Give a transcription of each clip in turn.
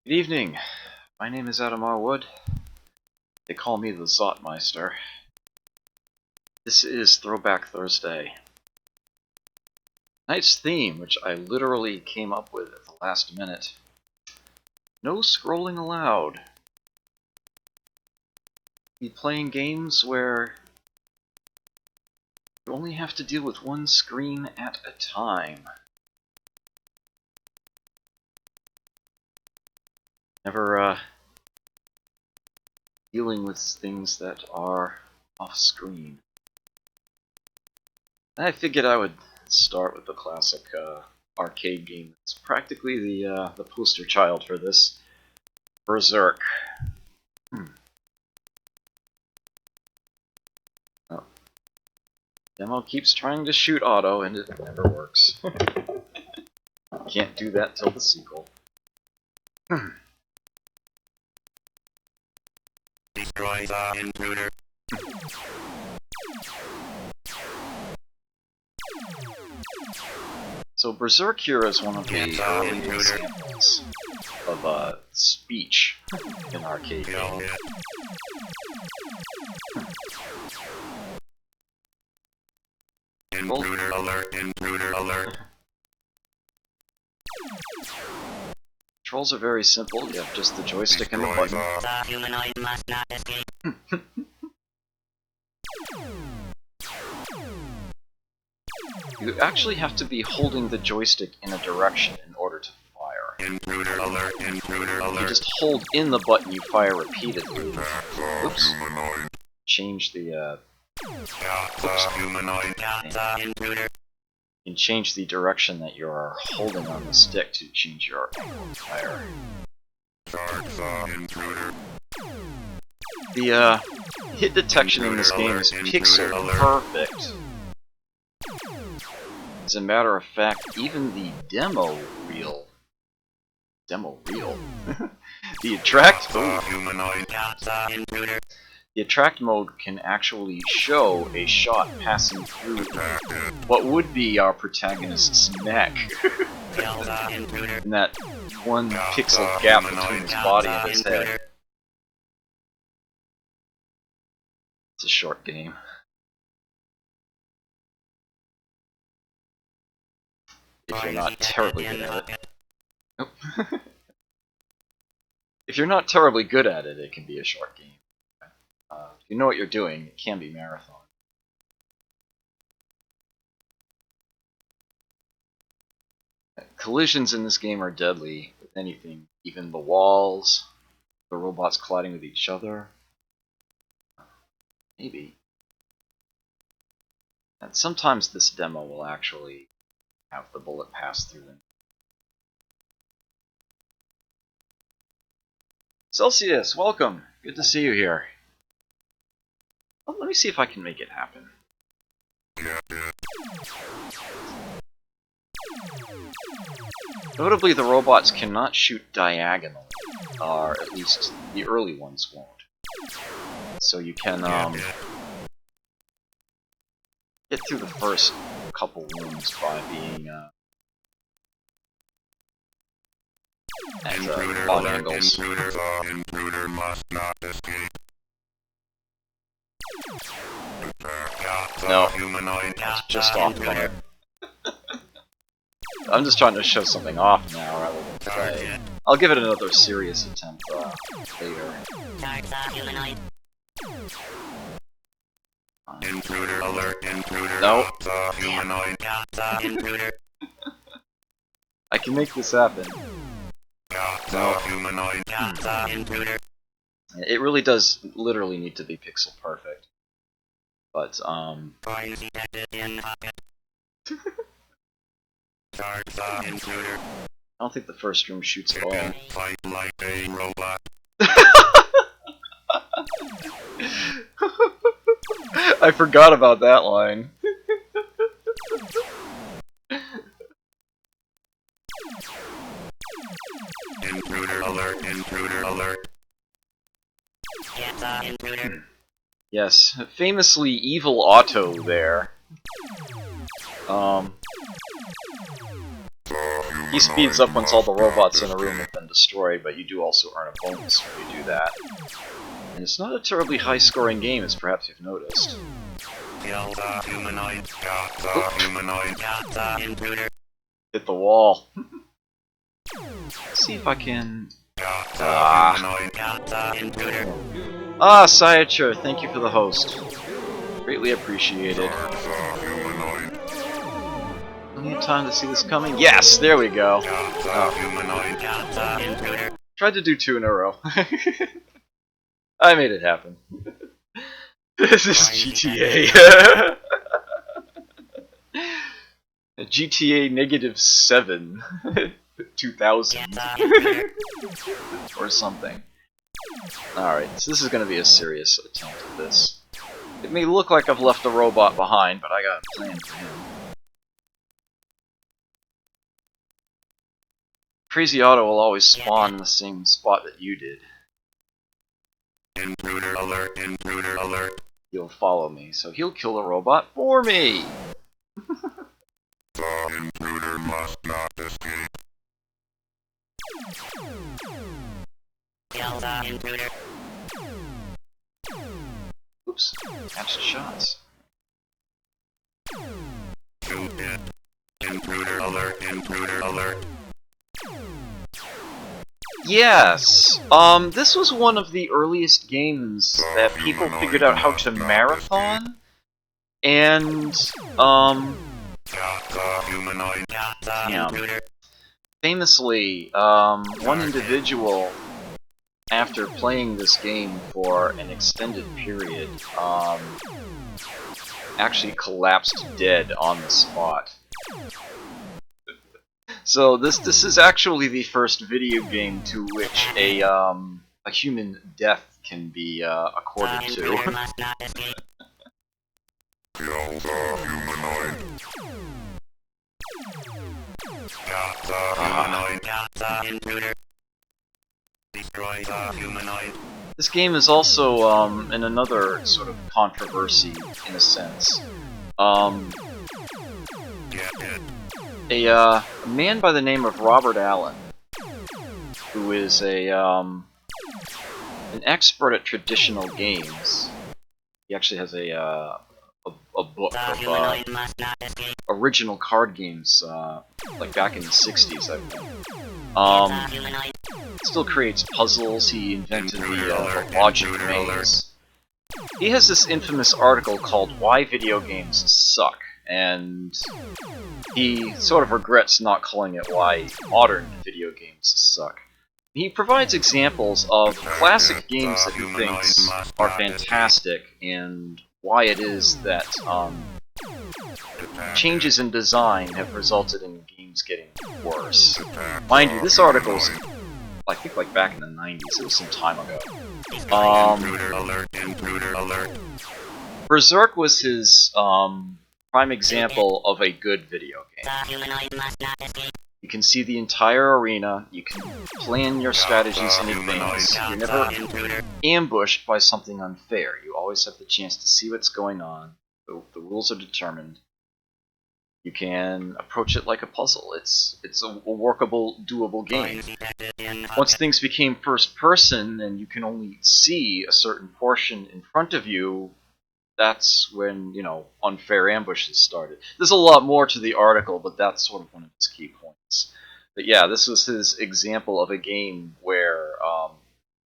Good evening. My name is Adam R. Wood. They call me the Zotmeister. This is Throwback Thursday. Tonight's theme, which I literally came up with at the last minute. No scrolling allowed. Be playing games where you only have to deal with one screen at a time. Never, dealing with things that are off-screen. I figured I would start with the classic arcade game. It's practically the poster child for this, Berzerk. Oh. Demo keeps trying to shoot auto, and it never works. Can't do that till the sequel. Destroy the intruder. So Berzerk here is one of the early examples of speech in arcade games. Intruder alert, intruder alert. Controls are very simple. You have just the joystick and the button. The humanoid must not escape. You actually have to be holding the joystick in a direction in order to fire. Intruder alert, intruder alert. If you just hold in the button, you fire repeatedly. Oops. Change the, Humanoid. The intruder. You can change the direction that you're holding on the stick to change your fire. Charge the intruder. The hit detection in this game is pixel perfect. As a matter of fact, even the demo reel, the attract mode can actually show a shot passing through what would be our protagonist's neck. In that one pixel gap between his body and his head. It's a short game. If you're not terribly good at it. Nope. If you're not terribly good at it, it can be a short game. If you know what you're doing, it can be marathon. Collisions in this game are deadly with anything, even the walls, the robots colliding with each other. Maybe. And sometimes this demo will actually have the bullet pass through them. Celsius, welcome! Good to see you here. Well, let me see if I can make it happen. Notably, the robots cannot shoot diagonally, or at least the early ones won't. So you can get through the first couple rooms by being at odd angles. Intruder must not escape. No, it's just off color. I'm just trying to show something off now rather than play. I'll give it another serious attempt later. Intruder alert, intruder. No. Humanoid. Intruder. I can make this happen. No. Humanoid. Intruder. It really does literally need to be pixel perfect. But, Charge the intruder. I don't think the first room shoots at all. Fight like a robot. I forgot about that line. Intruder alert, intruder alert. Get the intruder. Yes, famously evil Otto there. The He speeds up once all the robots in a room have been destroyed, but you do also earn a bonus when you do that. And it's not a terribly high-scoring game, as perhaps you've noticed. Humanoid. Intruder. Hit the wall. Let's see if I can... Sciature, thank you for the host. Greatly appreciated. Plenty of time to see this coming. Yes, there we go. Tried to do 2 in a row. I made it happen. This is GTA. GTA -7. 2000. Or something. Alright, so this is going to be a serious attempt at this. It may look like I've left a robot behind, but I got a plan for him. Crazy Otto will always spawn in the same spot that you did. Intruder alert, intruder alert. He'll follow me, so he'll kill the robot for me! The intruder must not escape. Kill the intruder. Oops, matched shots. Shoot it. Intruder alert, intruder alert. Yes! This was one of the earliest games that people figured out how to marathon, and, famously, one individual, after playing this game for an extended period, actually collapsed dead on the spot. So this is actually the first video game to which a human death can be accorded to. Kill the humanoid. Got the humanoid. Got the intruder. Destroy the humanoid. This game is also in another sort of controversy, in a sense. Get it. A man by the name of Robert Allen, who is an expert at traditional games. He actually has a book of original card games, like back in the 60s, I think. Still creates puzzles. He invented the logic maze. He has this infamous article called "Why Video Games Suck," and he sort of regrets not calling it "Why Modern Video Games Suck." He provides examples of classic games that he thinks are fantastic, and why it is that changes in design have resulted in games getting worse. Mind you, this article is, I think, like back in the 90s. It was some time ago. Intruder alert, intruder alert. Berzerk was his prime example of a good video game. You can see the entire arena, you can plan your strategies in advance, you're never ambushed by something unfair, you always have the chance to see what's going on, the rules are determined. You can approach it like a puzzle. It's a workable, doable game. Once things became first person and you can only see a certain portion in front of you, that's when, you know, unfair ambushes started. There's a lot more to the article, but that's sort of one of his key points. But yeah, this was his example of a game where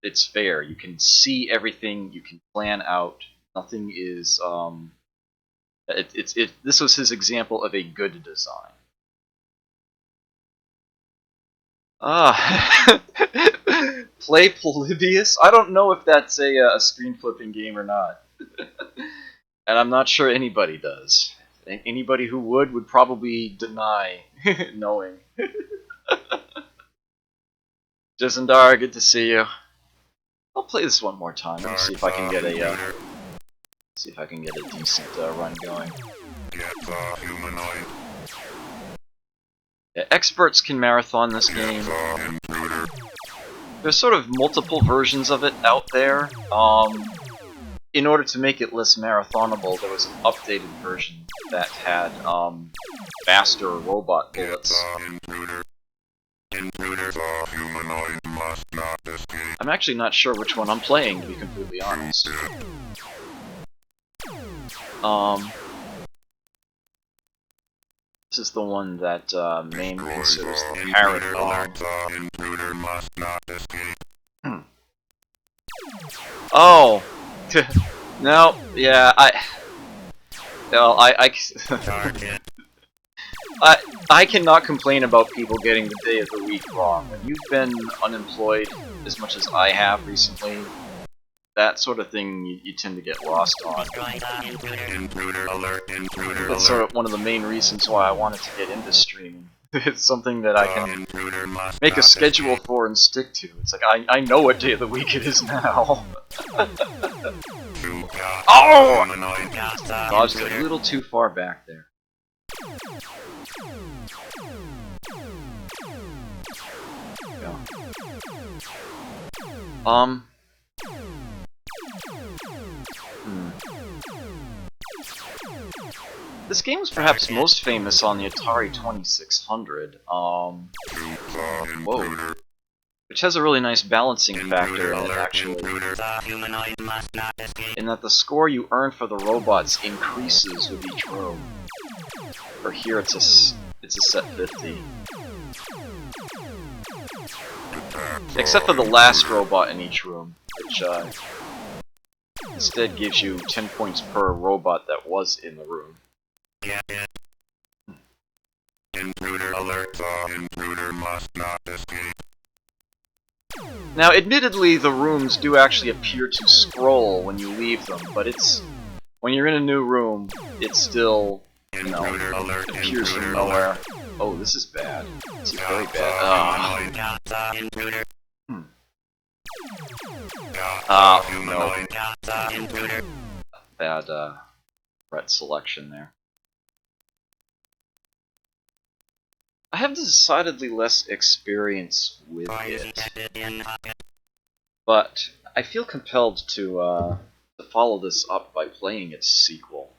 it's fair. You can see everything, you can plan out, nothing is... this was his example of a good design. Play Polybius? I don't know if that's a screen flipping game or not. And I'm not sure anybody does. Anybody who would probably deny knowing. Jezendar, good to see you. I'll play this one more time. Let me see if I can get a decent run going. Get the humanoid. Yeah, experts can marathon this game. Get the intruder. There's sort of multiple versions of it out there. In order to make it less marathonable, there was an updated version that had faster robot bullets. Get the intruder. Intruder, the humanoid must not escape. I'm actually not sure which one I'm playing, to be completely honest. This is the one that Mame considers the parent bomb. The intruder must not escape. Oh! No, yeah, Well, Target. I cannot complain about people getting the day of the week wrong. When you've been unemployed as much as I have recently, that sort of thing you tend to get lost on. Intruder alert. Intruder That's sort of one of the main reasons why I wanted to get into streaming. It's something that I can make a schedule for and stick to. It's like, I know what day of the week it is now. Oh! Dodged a little too far back there. Yeah. This game was perhaps most famous on the Atari 2600, whoa. Which has a really nice balancing factor in it, actually. In that the score you earn for the robots increases with each room. Or here it's a set 50. Except for the last robot in each room, which instead gives you 10 points per robot that was in the room. Intruder alert. The intruder must not escape. Now, admittedly, the rooms do actually appear to scroll when you leave them, but when you're in a new room, it still, appears from nowhere. Oh, this is bad. This is very bad. No. Bad, threat selection there. I have decidedly less experience with it, but I feel compelled to follow this up by playing its sequel,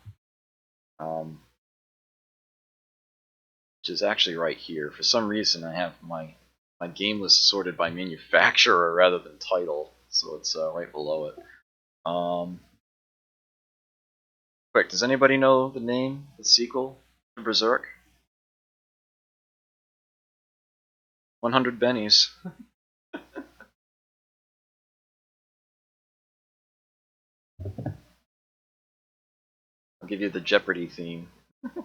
which is actually right here. For some reason, I have my game list sorted by manufacturer rather than title, so it's right below it. Quick, does anybody know the name of the sequel to Berzerk? 100 bennies. I'll give you the Jeopardy theme. I'm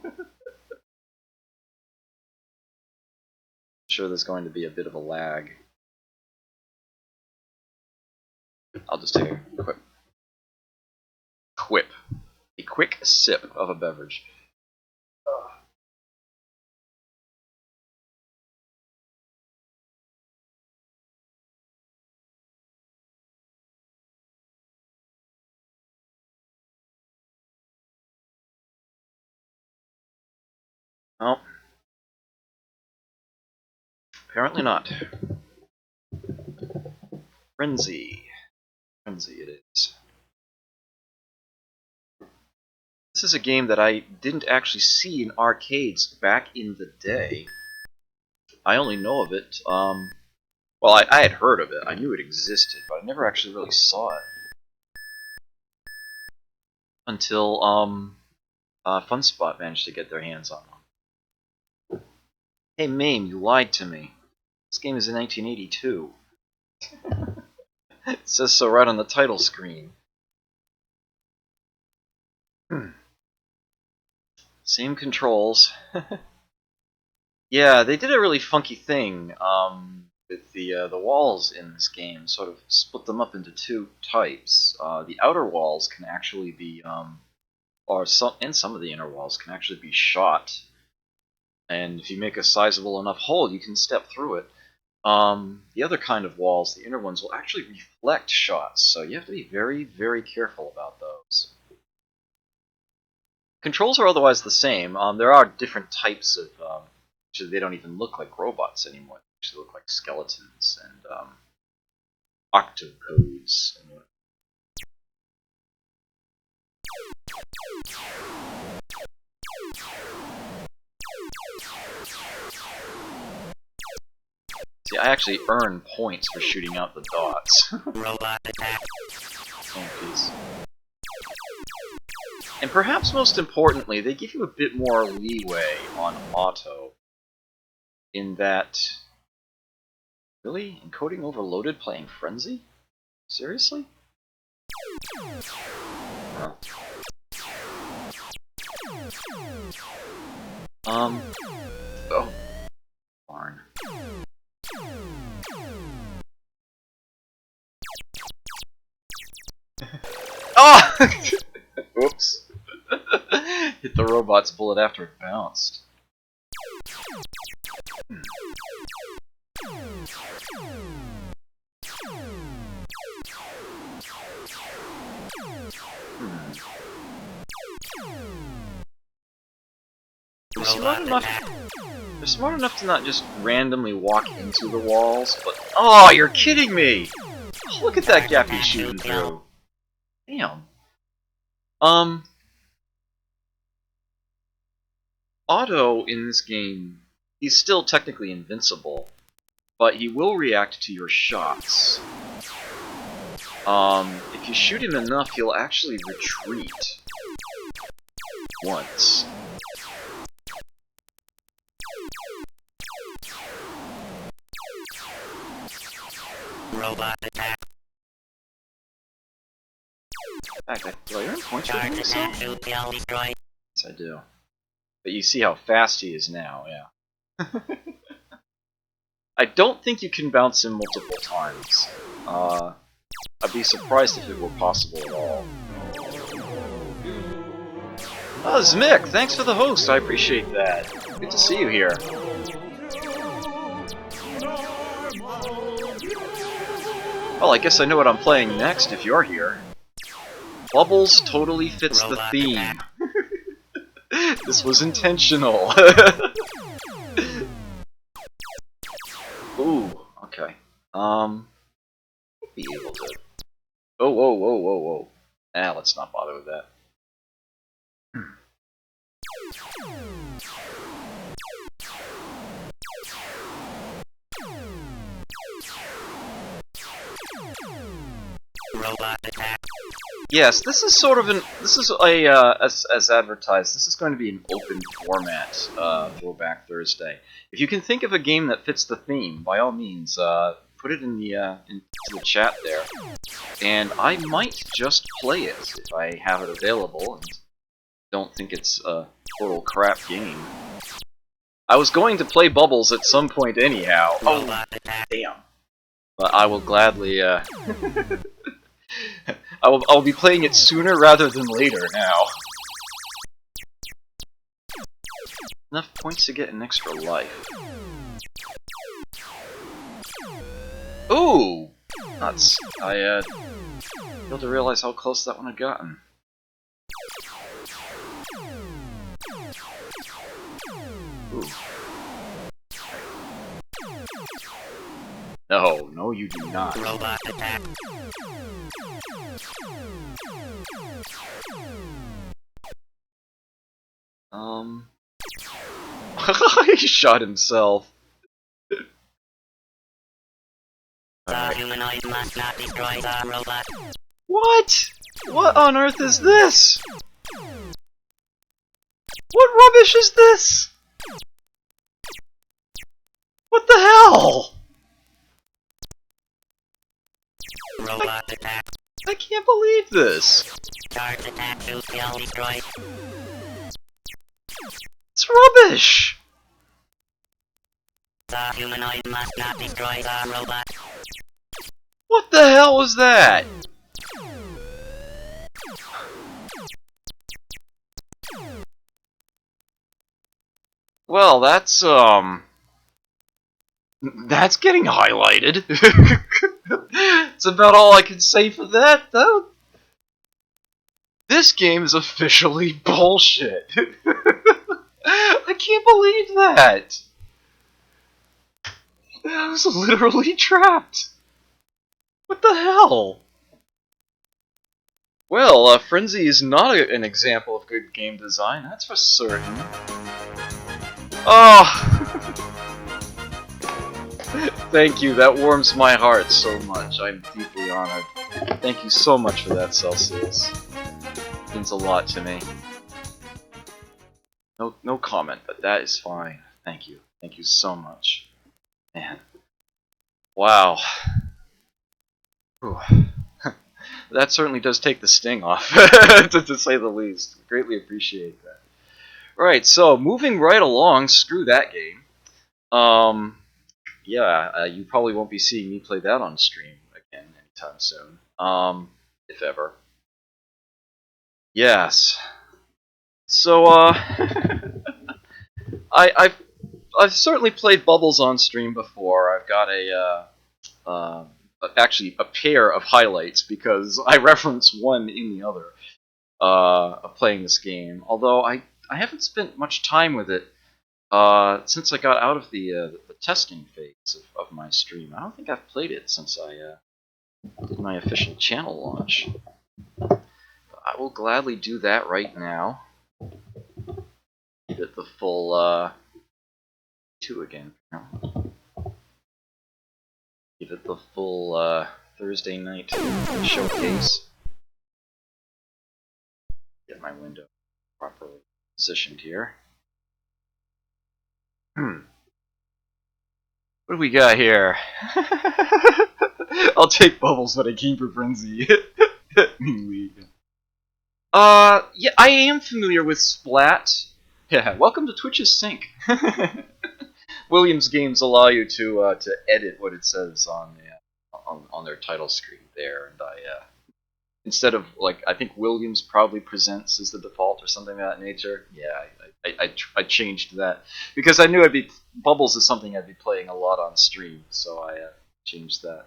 sure there's going to be a bit of a lag. I'll just take a quick sip of a beverage. Oh. Apparently not. Frenzy. Frenzy it is. This is a game that I didn't actually see in arcades back in the day. I only know of it, well, I had heard of it. I knew it existed, but I never actually really saw it. Until, FunSpot managed to get their hands on one. Hey, Mame, you lied to me. This game is in 1982. It says so right on the title screen. Same controls. Yeah, they did a really funky thing with the walls in this game. Sort of split them up into two types. The outer walls can actually be, and some of the inner walls can actually be shot. And if you make a sizable enough hole, you can step through it. The other kind of walls, the inner ones, will actually reflect shots, so you have to be very, very careful about those. Controls are otherwise the same. There are different types of, actually they don't even look like robots anymore. They actually look like skeletons and octocodes and what. I actually earn points for shooting out the dots. Robot attack. Oh, peace. And perhaps most importantly, they give you a bit more leeway on auto. In that... Really? Encoding overloaded playing Frenzy? Seriously? Huh. Oh. Darn. Oh! Whoops. Hit the robot's bullet after it bounced. They're smart enough to not just randomly walk into the walls, but... Oh, you're kidding me! Oh, look at that gap he's shooting through. Damn. Otto in this game, he's still technically invincible, but he will react to your shots. If you shoot him enough, he'll actually retreat. Once. Robot attack. In fact, do I earn points for doing so? Destroy. Yes, I do. But you see how fast he is now, yeah. I don't think you can bounce him multiple times. I'd be surprised if it were possible at all. Oh, Zmick, thanks for the host, I appreciate that. Good to see you here. Well, I guess I know what I'm playing next if you're here. Bubbles totally fits the theme. This was intentional. Ooh, okay. Be able to... Oh, whoa, whoa, whoa, whoa. Ah, let's not bother with that. Robot attack. Yes, this is sort of an... This is a, as advertised, this is going to be an open format, Throwback Thursday. If you can think of a game that fits the theme, by all means, put it in the, into the chat there. And I might just play it if I have it available and don't think it's a total crap game. I was going to play Bubbles at some point anyhow. Oh, damn. But I will gladly, I'll be playing it sooner rather than later now. Enough points to get an extra life. Ooh! Nuts. I, failed to realize how close that one had gotten. Ooh. No, no you do not. Robot attack. He shot himself. The humanoid must not destroy the robot. What? What on earth is this? What rubbish is this? What the hell? Robot attack. I can't believe this. Charge attack to kill destroy. It's rubbish. The humanoid must not destroy the robot. What the hell was that? Well, that's getting highlighted. That's about all I can say for that, though. This game is officially bullshit. I can't believe that. I was literally trapped. What the hell? Well, Frenzy is not an example of good game design, that's for certain. Oh! Thank you, that warms my heart so much. I'm deeply honored. Thank you so much for that, Celsius. It means a lot to me. No comment, but that is fine. Thank you. Thank you so much. Man. Wow. Whew. That certainly does take the sting off, to say the least. Greatly appreciate that. Right, so moving right along, screw that game. Yeah, you probably won't be seeing me play that on stream again anytime soon. If ever. Yes. So, I've certainly played Bubbles on stream before. I've got actually a pair of highlights because I reference one in the other of playing this game. Although I haven't spent much time with it since I got out of the testing phase of my stream. I don't think I've played it since I did my official channel launch. But I will gladly do that right now. Give it the full 2 again. Give it the full Thursday night showcase. Get my window properly positioned here. What do we got here? I'll take Bubbles, but I keep for Frenzy. Yeah, I am familiar with Splat. Yeah, welcome to Twitch's Sync. Williams games allow you to edit what it says on their title screen there, and instead of, like, I think Williams probably presents as the default or something of that nature. Yeah, I changed that because I knew Bubbles is something I'd be playing a lot on stream, so I changed that.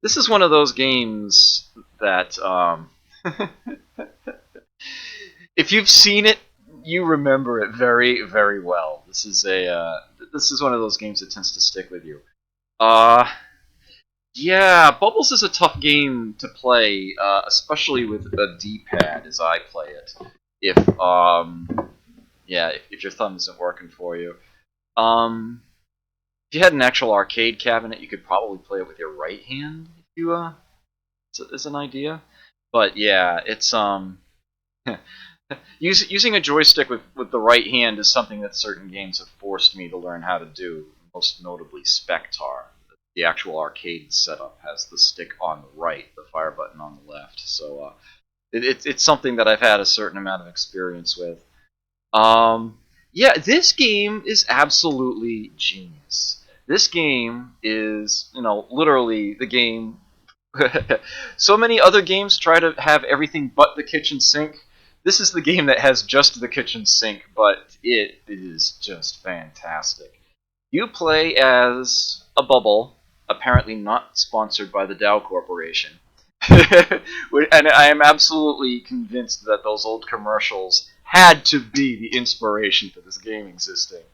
This is one of those games that if you've seen it, you remember it very, very well. This is one of those games that tends to stick with you. Yeah, Bubbles is a tough game to play, especially with a D-pad as I play it. If your thumb isn't working for you. If you had an actual arcade cabinet, you could probably play it with your right hand. If you as an idea. But yeah, it's using a joystick with the right hand is something that certain games have forced me to learn how to do. Most notably, Spectar. The actual arcade setup has the stick on the right, the fire button on the left. So it's something that I've had a certain amount of experience with. Yeah, this game is absolutely genius. This game is, literally the game. So many other games try to have everything but the kitchen sink. This is the game that has just the kitchen sink, but it is just fantastic. You play as a Bubble, apparently not sponsored by the Dow Corporation. And I am absolutely convinced that those old commercials had to be the inspiration for this game existing.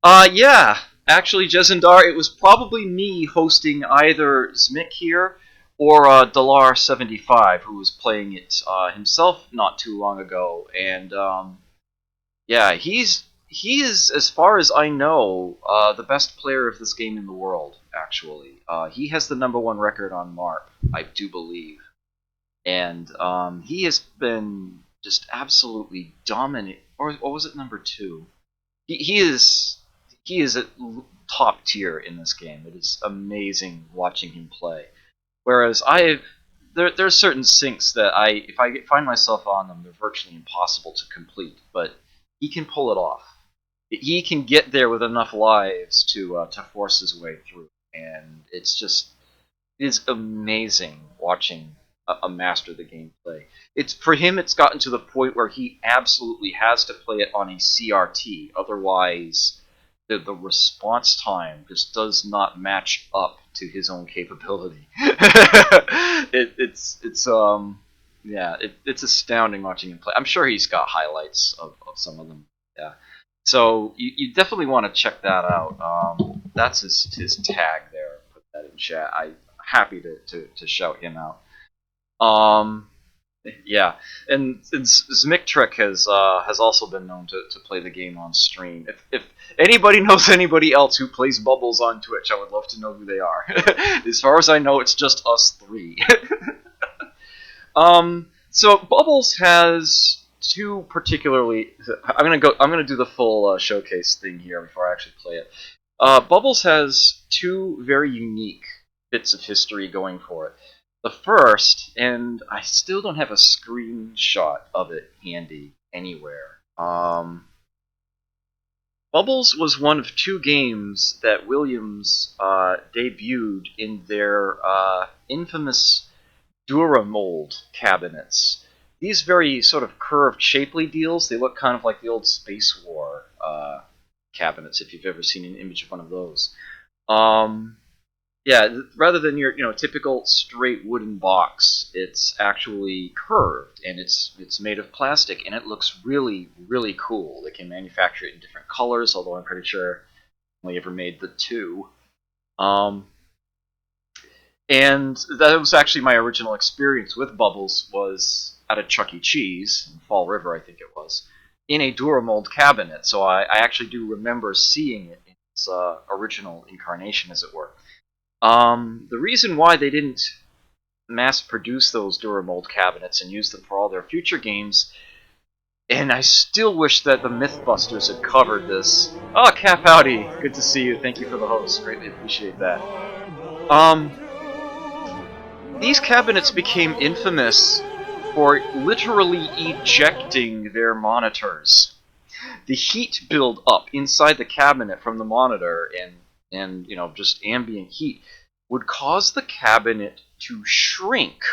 Yeah. Actually, Jezendar, it was probably me hosting either Zmick here or Dalar75, who was playing it himself not too long ago. And yeah, he is, as far as I know, the best player of this game in the world, actually. He has the #1 record on MARP, I do believe. And he has been just absolutely dominant. Or was it #2? He is at top tier in this game. It is amazing watching him play. Whereas there's certain sinks that if I find myself on them, they're virtually impossible to complete. But he can pull it off. He can get there with enough lives to force his way through, and it is amazing watching a master the gameplay. For him, it's gotten to the point where he absolutely has to play it on a CRT, otherwise the response time just does not match up to his own capability. It's astounding watching him play. I'm sure he's got highlights of some of them. Yeah. So you definitely want to check that out. That's his tag there. Put that in chat. I'm happy to shout him out. Yeah, and Zmiktrek has also been known to play the game on stream. If anybody knows anybody else who plays Bubbles on Twitch, I would love to know who they are. As far as I know, it's just us three. So Bubbles has two particularly. I'm gonna do the full showcase thing here before I actually play it. Bubbles has two very unique bits of history going for it. The first, and I still don't have a screenshot of it handy anywhere. Bubbles was one of two games that Williams debuted in their infamous Duramold cabinets. These very sort of curved, shapely deals, they look kind of like the old Space War cabinets, if you've ever seen an image of one of those. Yeah, rather than your typical straight wooden box, it's actually curved and it's made of plastic and it looks really really cool. They can manufacture it in different colors, although I'm pretty sure only ever made the two. Um, and that was actually my original experience with Bubbles was at a Chuck E. Cheese in Fall River, I think it was, in a Duramold cabinet. So I actually do remember seeing it in its original incarnation, as it were. The reason why they didn't mass produce those Duramold cabinets and use them for all their future games, and I still wish that the Mythbusters had covered this. Oh, Cap Howdy, good to see you. Thank you for the host. Greatly appreciate that. These cabinets became infamous for literally ejecting their monitors. The heat build up inside the cabinet from the monitor and just ambient heat would cause the cabinet to shrink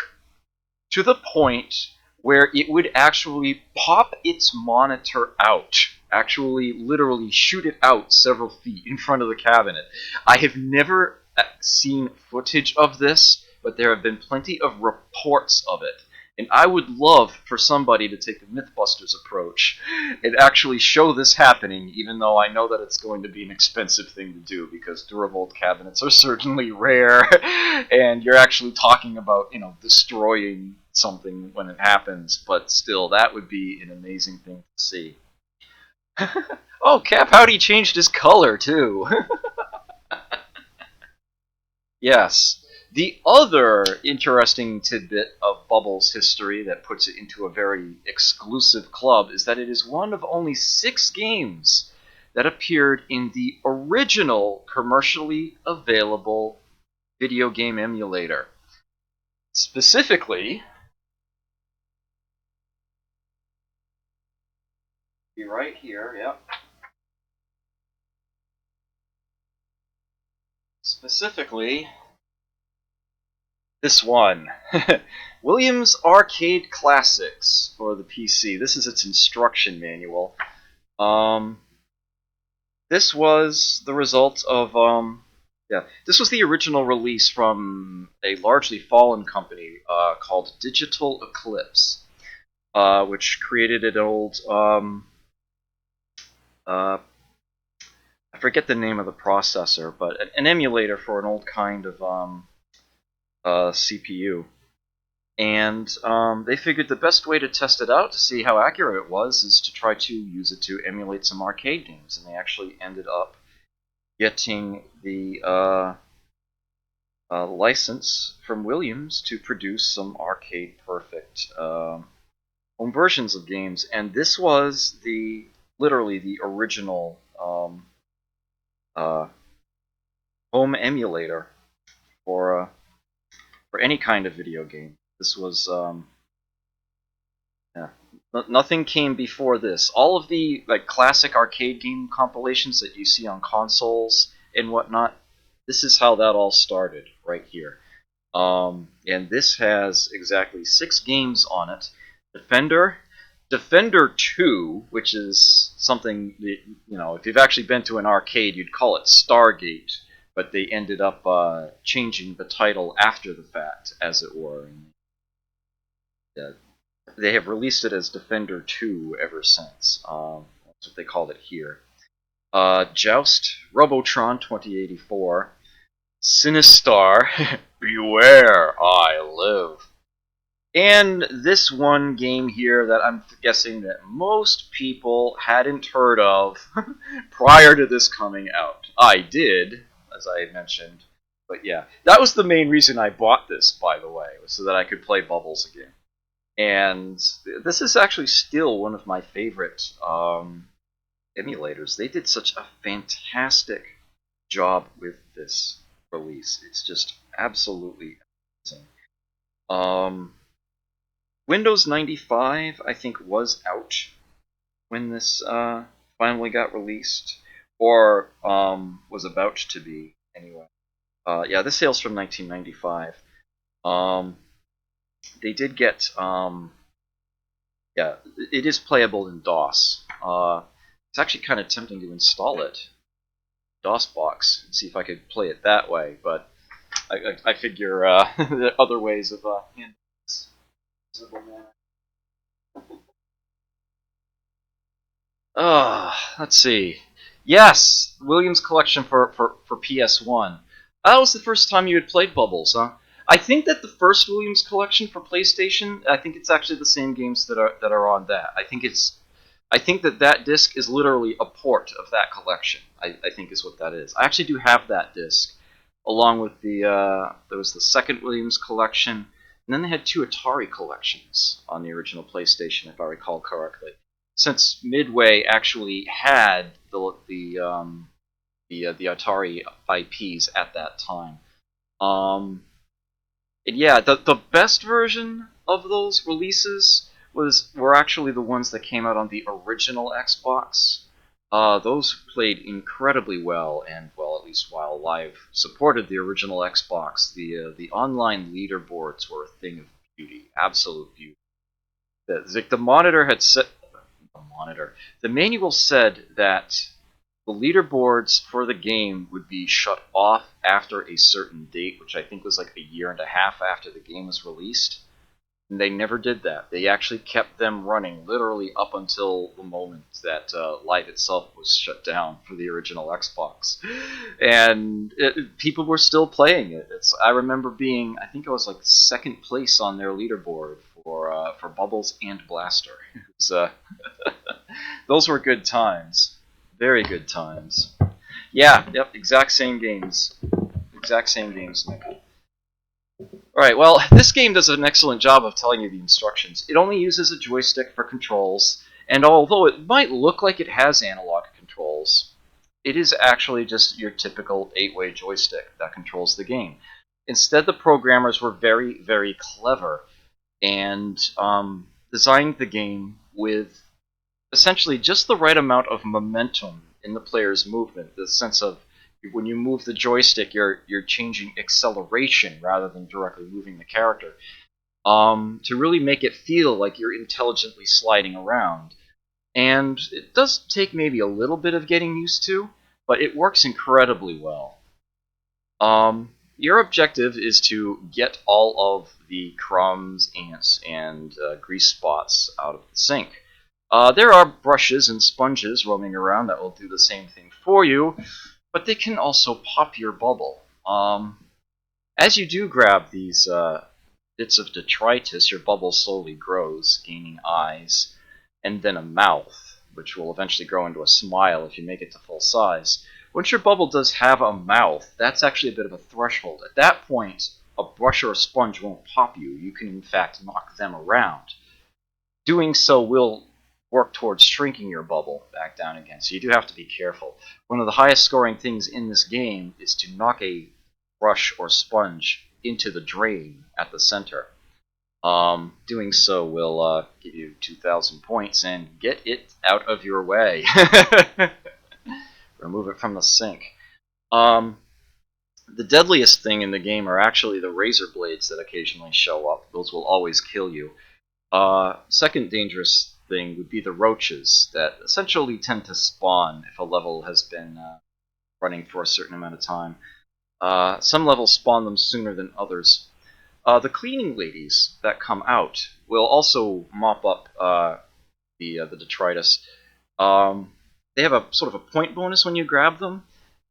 to the point where it would actually pop its monitor out, actually literally shoot it out several feet in front of the cabinet. I have never seen footage of this, but there have been plenty of reports of it. And I would love for somebody to take the Mythbusters approach and actually show this happening, even though I know that it's going to be an expensive thing to do, because Duravolt cabinets are certainly rare, and you're actually talking about, destroying something when it happens, but still, that would be an amazing thing to see. Oh, Cap Howdy changed his color, too! Yes. The other interesting tidbit of Bubbles' history that puts it into a very exclusive club is that it is one of only 6 games that appeared in the original commercially available video game emulator. Specifically, be right here, yep. Specifically, this one. Williams Arcade Classics for the PC. This is its instruction manual. This was the result of this was the original release from a largely fallen company called Digital Eclipse, which created an old I forget the name of the processor, but an emulator for an old kind of CPU. And they figured the best way to test it out to see how accurate it was is to try to use it to emulate some arcade games. And they actually ended up getting the license from Williams to produce some arcade-perfect home versions of games. And this was literally the original home emulator for any kind of video game. This was nothing came before this. All of the classic arcade game compilations that you see on consoles and whatnot, this is how that all started right here. And this has exactly 6 games on it. Defender 2, which is something that, if you've actually been to an arcade, you'd call it Stargate, but they ended up changing the title after the fact, as it were. They have released it as Defender 2 ever since. That's what they called it here. Joust, Robotron 2084, Sinistar, Beware, I Live, And this one game here that I'm guessing that most people hadn't heard of prior to this coming out. I did, as I had mentioned. But yeah, that was the main reason I bought this, by the way, was so that I could play Bubbles again. And this is actually still one of my favorite emulators. They did such a fantastic job with this release. It's just absolutely amazing. Windows 95, I think, was out when this finally got released, or was about to be, anyway. Yeah, this hails from 1995. They did get, yeah, it is playable in DOS. It's actually kind of tempting to install it, DOSBox, and see if I could play it that way, but I figure there are other ways of handling this. Let's see. Yes, Williams Collection for PS1. That was the first time you had played Bubbles, huh? I think that the first Williams Collection for PlayStation, I think it's actually the same games that are on that. I think that disc is literally a port of that collection. I think is what that is. I actually do have that disc, along with there was the second Williams Collection, and then they had two Atari collections on the original PlayStation, if I recall correctly. Since Midway actually had the Atari IPs at that time. And yeah, the best version of those releases were actually the ones that came out on the original Xbox. Those played incredibly well, and well, at least while Live supported the original Xbox, the online leaderboards were a thing of beauty, absolute beauty. The monitor had set. The manual said that the leaderboards for the game would be shut off after a certain date, which I think was like a year and a half after the game was released. And they never did that. They actually kept them running literally up until the moment that Live itself was shut down for the original Xbox. And people were still playing it. I remember being, I think I was like second place on their leaderboard for Bubbles and Blaster. It was, those were good times. Very good times. Yeah, yep, exact same games. Exact same games, Nick. Alright, well, this game does an excellent job of telling you the instructions. It only uses a joystick for controls, and although it might look like it has analog controls, it is actually just your typical 8-way joystick that controls the game. Instead, the programmers were very, very clever and designed the game with essentially just the right amount of momentum in the player's movement, the sense of when you move the joystick, you're changing acceleration rather than directly moving the character, to really make it feel like you're intelligently sliding around. And it does take maybe a little bit of getting used to, but it works incredibly well. Your objective is to get all of the crumbs, ants, and grease spots out of the sink. There are brushes and sponges roaming around that will do the same thing for you, but they can also pop your bubble. As you do grab these bits of detritus, your bubble slowly grows, gaining eyes, and then a mouth, which will eventually grow into a smile if you make it to full size. Once your bubble does have a mouth, that's actually a bit of a threshold. At that point, a brush or a sponge won't pop you. You can, in fact, knock them around. Doing so will work towards shrinking your bubble back down again, so you do have to be careful. One of the highest scoring things in this game is to knock a brush or sponge into the drain at the center. Doing so will give you 2,000 points and get it out of your way. Remove it from the sink. The deadliest thing in the game are actually the razor blades that occasionally show up. Those will always kill you. Second dangerous thing would be the roaches that essentially tend to spawn if a level has been running for a certain amount of time. Some levels spawn them sooner than others. The cleaning ladies that come out will also mop up the detritus. They have a sort of a point bonus when you grab them,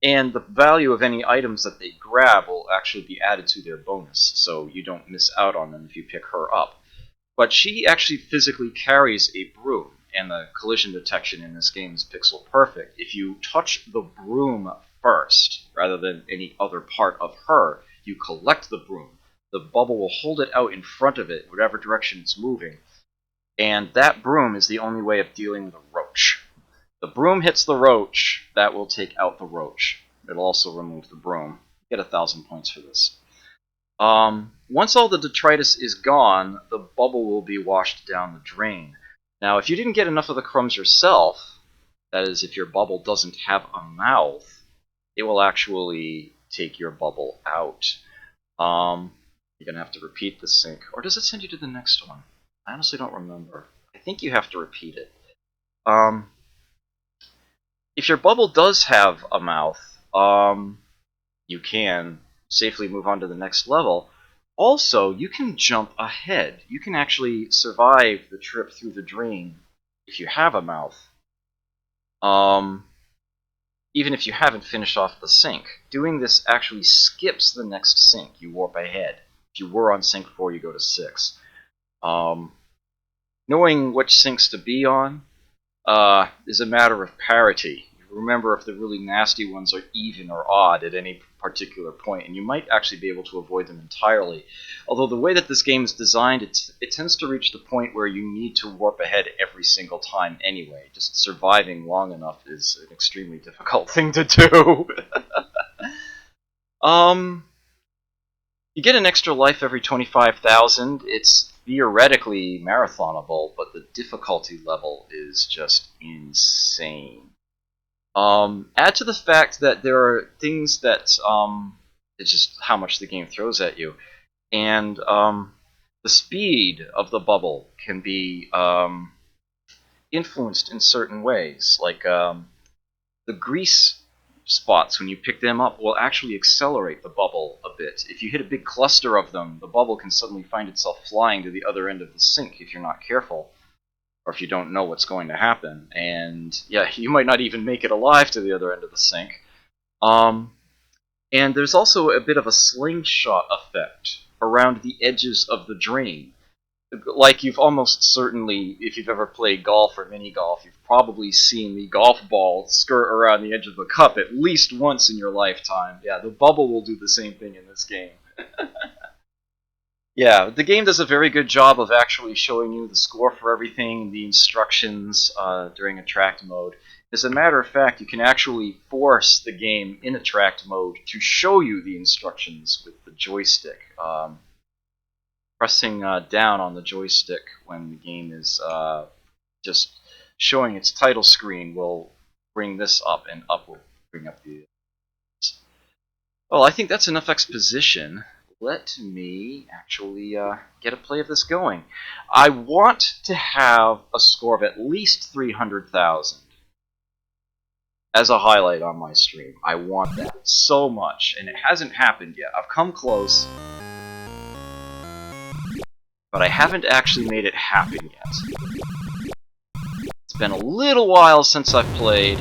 and the value of any items that they grab will actually be added to their bonus, so you don't miss out on them if you pick her up. But she actually physically carries a broom, and the collision detection in this game is pixel perfect. If you touch the broom first, rather than any other part of her, you collect the broom. The bubble will hold it out in front of it, whatever direction it's moving, and that broom is the only way of dealing with a roach. The broom hits the roach, that will take out the roach. It'll also remove the broom. Get 1,000 points for this. Once all the detritus is gone, the bubble will be washed down the drain. Now, if you didn't get enough of the crumbs yourself, that is, if your bubble doesn't have a mouth, it will actually take your bubble out. You're going to have to repeat the sink. Or does it send you to the next one? I honestly don't remember. I think you have to repeat it. If your bubble does have a mouth, you can safely move on to the next level. Also, you can jump ahead. You can actually survive the trip through the drain if you have a mouth. Even if you haven't finished off the sink. Doing this actually skips the next sink. You warp ahead. If you were on sink 4, you go to 6. Knowing which sinks to be on is a matter of parity. Remember if the really nasty ones are even or odd at any particular point, and you might actually be able to avoid them entirely. Although the way that this game is designed, it tends to reach the point where you need to warp ahead every single time anyway. Just surviving long enough is an extremely difficult thing to do. You get an extra life every 25,000. It's theoretically marathonable, but the difficulty level is just insane. Add to the fact that there are things that, it's just how much the game throws at you. And the speed of the bubble can be influenced in certain ways. Like the grease spots, when you pick them up, will actually accelerate the bubble a bit. If you hit a big cluster of them, the bubble can suddenly find itself flying to the other end of the sink if you're not careful. Or if you don't know what's going to happen. And yeah, you might not even make it alive to the other end of the sink. And there's also a bit of a slingshot effect around the edges of the drain. Like you've almost certainly, if you've ever played golf or mini golf, you've probably seen the golf ball skirt around the edge of the cup at least once in your lifetime. Yeah, the bubble will do the same thing in this game. Yeah, the game does a very good job of actually showing you the score for everything, the instructions during attract mode. As a matter of fact, you can actually force the game in attract mode to show you the instructions with the joystick. Pressing down on the joystick when the game is just showing its title screen will bring this up, and up will bring up the... Well, I think that's enough exposition. Let me actually get a play of this going. I want to have a score of at least 300,000 as a highlight on my stream. I want that so much, and it hasn't happened yet. I've come close, but I haven't actually made it happen yet. It's been a little while since I've played.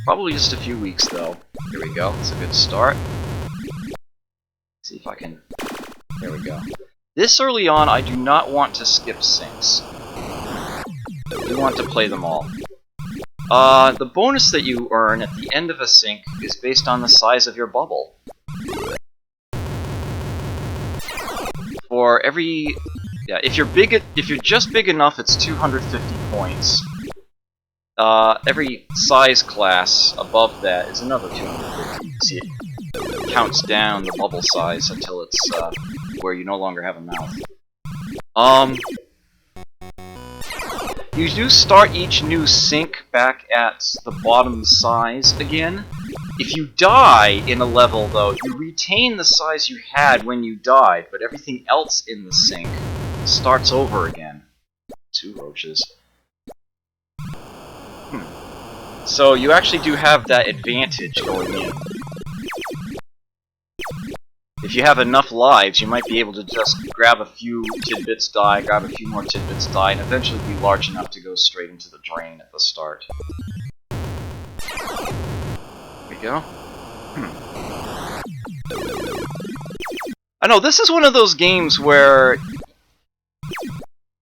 Probably just a few weeks, though. Here we go. It's a good start. See if I can... There we go. This early on, I do not want to skip sinks. I do want to play them all. The bonus that you earn at the end of a sink is based on the size of your bubble. For every... Yeah, if you're just big enough, it's 250 points. Every size class above that is another 250. See, it counts down the bubble size until it's where you no longer have a mouth. You do start each new sink back at the bottom size again. If you die in a level, though, you retain the size you had when you died, but everything else in the sink starts over again. 2 roaches. So you actually do have that advantage going in. If you have enough lives, you might be able to just grab a few tidbits, die, grab a few more tidbits, die, and eventually be large enough to go straight into the drain at the start. There we go. I know, this is one of those games where it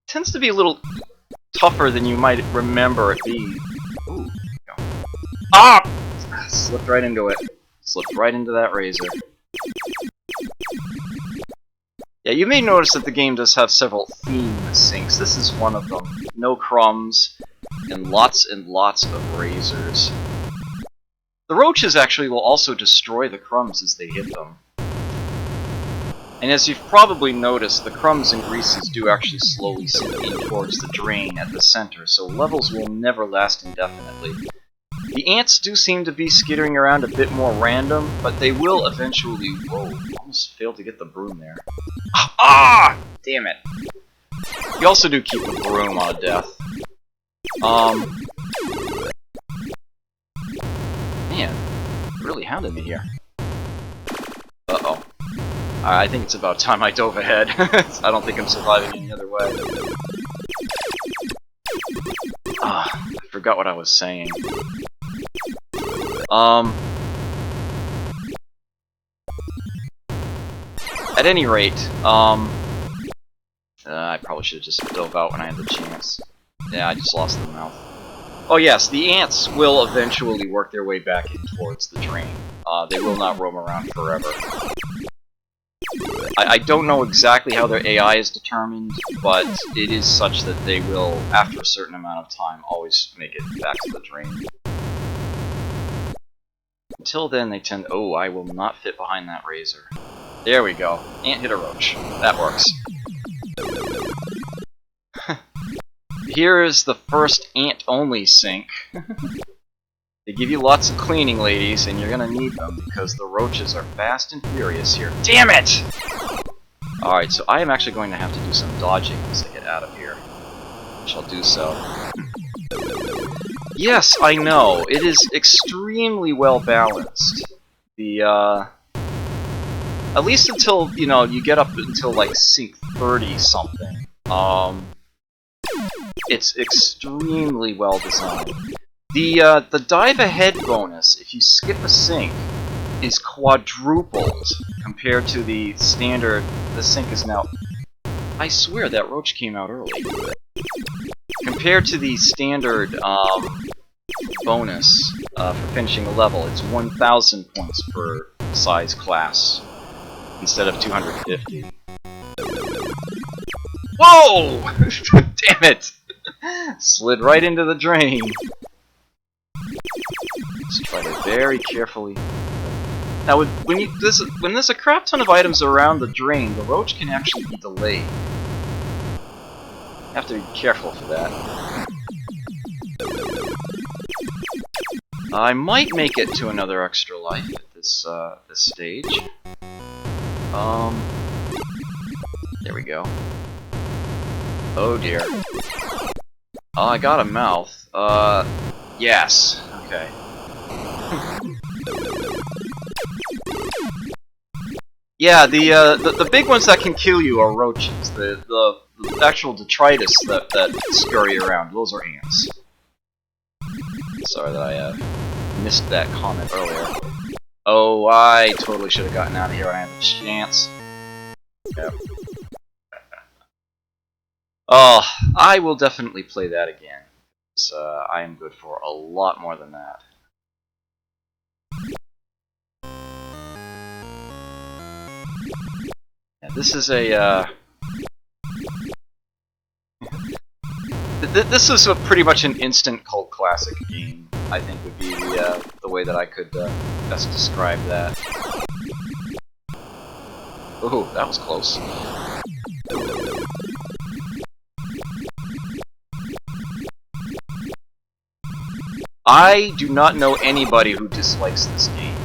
tends to be a little tougher than you might remember it being. Ooh. Ah! Slipped right into it. Slipped right into that razor. Yeah, you may notice that the game does have several theme sinks. This is one of them. No crumbs, and lots of razors. The roaches actually will also destroy the crumbs as they hit them. And as you've probably noticed, the crumbs and greases do actually slowly sink in towards the drain at the center, so levels will never last indefinitely. The ants do seem to be skittering around a bit more random, but they will eventually... Whoa, almost failed to get the broom there. Ah! Damn it. You also do keep the broom on a death. Man, really hounded me here. Uh-oh. I think it's about time I dove ahead. I don't think I'm surviving any other way. Ah, I forgot what I was saying. At any rate, I probably should have just dove out when I had the chance. Yeah, I just lost the mouth. Oh yes, the ants will eventually work their way back in towards the drain. They will not roam around forever. I don't know exactly how their AI is determined, but it is such that they will, after a certain amount of time, always make it back to the drain. Until then, they tend... Oh, I will not fit behind that razor. There we go. Ant hit a roach. That works. Here is the first ant-only sink. They give you lots of cleaning, ladies, and you're gonna need them, because the roaches are fast and furious here. Damn it! Alright, so I am actually going to have to do some dodging once I get out of here. I shall do so. Yes, I know. It is extremely well balanced. The, at least until, you know, you get up until, like, sink 30-something. It's extremely well designed. The dive ahead bonus, if you skip a sink, is quadrupled compared to the standard. The sink is now... I swear that roach came out early. Compared to the standard bonus for finishing the level, it's 1,000 points per size class instead of 250. Whoa! Damn it! Slid right into the drain. Just try to very carefully. Now, when there's a crap ton of items around the drain, the roach can actually be delayed. You have to be careful for that. I might make it to another extra life at this stage. There we go. Oh dear. Oh, I got a mouth. Yes. Okay. Yeah, the big ones that can kill you are roaches. The actual detritus that scurry around, those are ants. Sorry that I missed that comment earlier. Oh, I totally should have gotten out of here when I had the chance. Yep. Oh, I will definitely play that again. So, I am good for a lot more than that. Yeah, this is a this is pretty much an instant cult classic game. I think would be the way that I could best describe that. Oh, that was close. I do not know anybody who dislikes this game.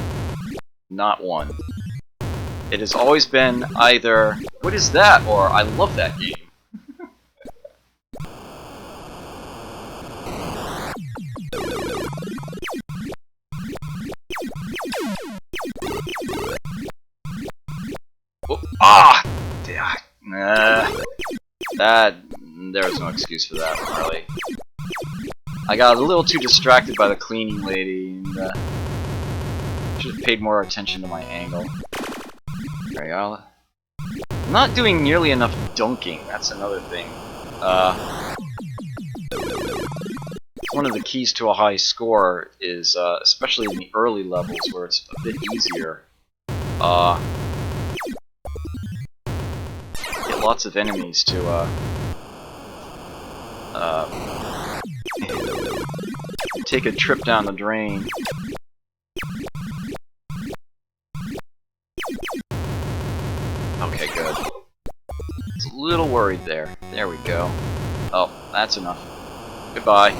Not one. It has always been either, what is that, or I love that game. Oh, ah! There was no excuse for that one, really. I got a little too distracted by the cleaning lady, and should have paid more attention to my angle. There you go. not doing nearly enough dunking, that's another thing. One of the keys to a high score is, especially in the early levels where it's a bit easier, get lots of enemies to, take a trip down the drain. Okay, good. I was a little worried there. There we go. Oh, that's enough. Goodbye.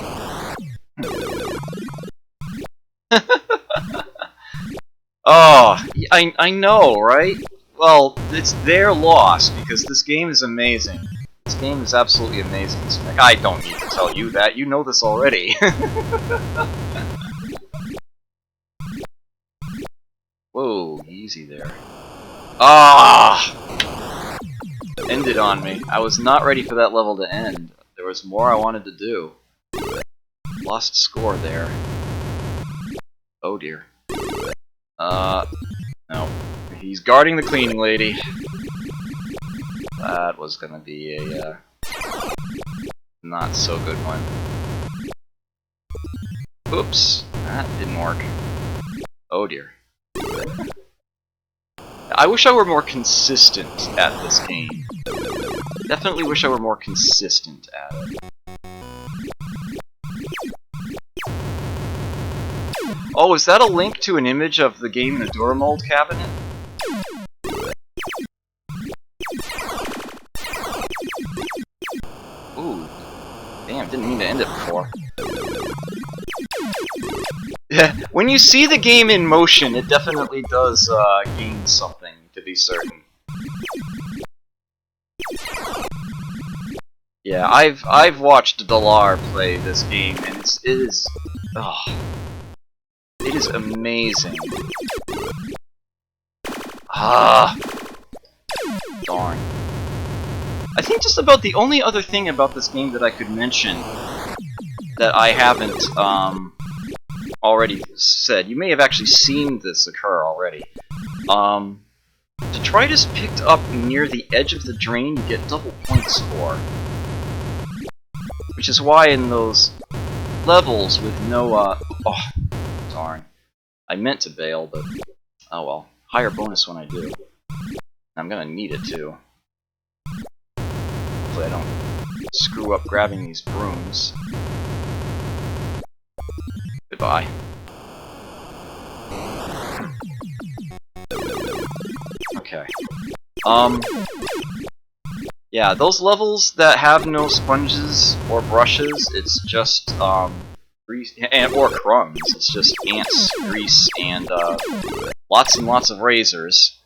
Oh, I know, right? Well, it's their loss, because this game is amazing. This game is absolutely amazing. I don't need to tell you that, you know this already. Whoa, easy there. Ah! Ended on me. I was not ready for that level to end. There was more I wanted to do. Lost score there. Oh dear. No. He's guarding the cleaning lady. That was gonna be a, not so good one. Oops. That didn't work. Oh dear. I wish I were more consistent at this game. Definitely wish I were more consistent at it. Oh, is that a link to an image of the game in the Duramold cabinet? Ooh. Damn, didn't mean to end it before. Yeah, when you see the game in motion, it definitely does gain something, to be certain. Yeah, I've watched Dalar play this game, and it is amazing. Ah, darn. I think just about the only other thing about this game that I could mention that I haven't already said, you may have actually seen this occur already. Detritus picked up near the edge of the drain, you get double points for. Which is why in those levels with no, oh, darn. I meant to bail, but, oh well. Higher bonus when I do. I'm gonna need it too. Hopefully I don't screw up grabbing these brooms. Goodbye. Okay. Yeah, those levels that have no sponges or brushes, it's just, grease, or crumbs. It's just ants, grease, and lots of razors.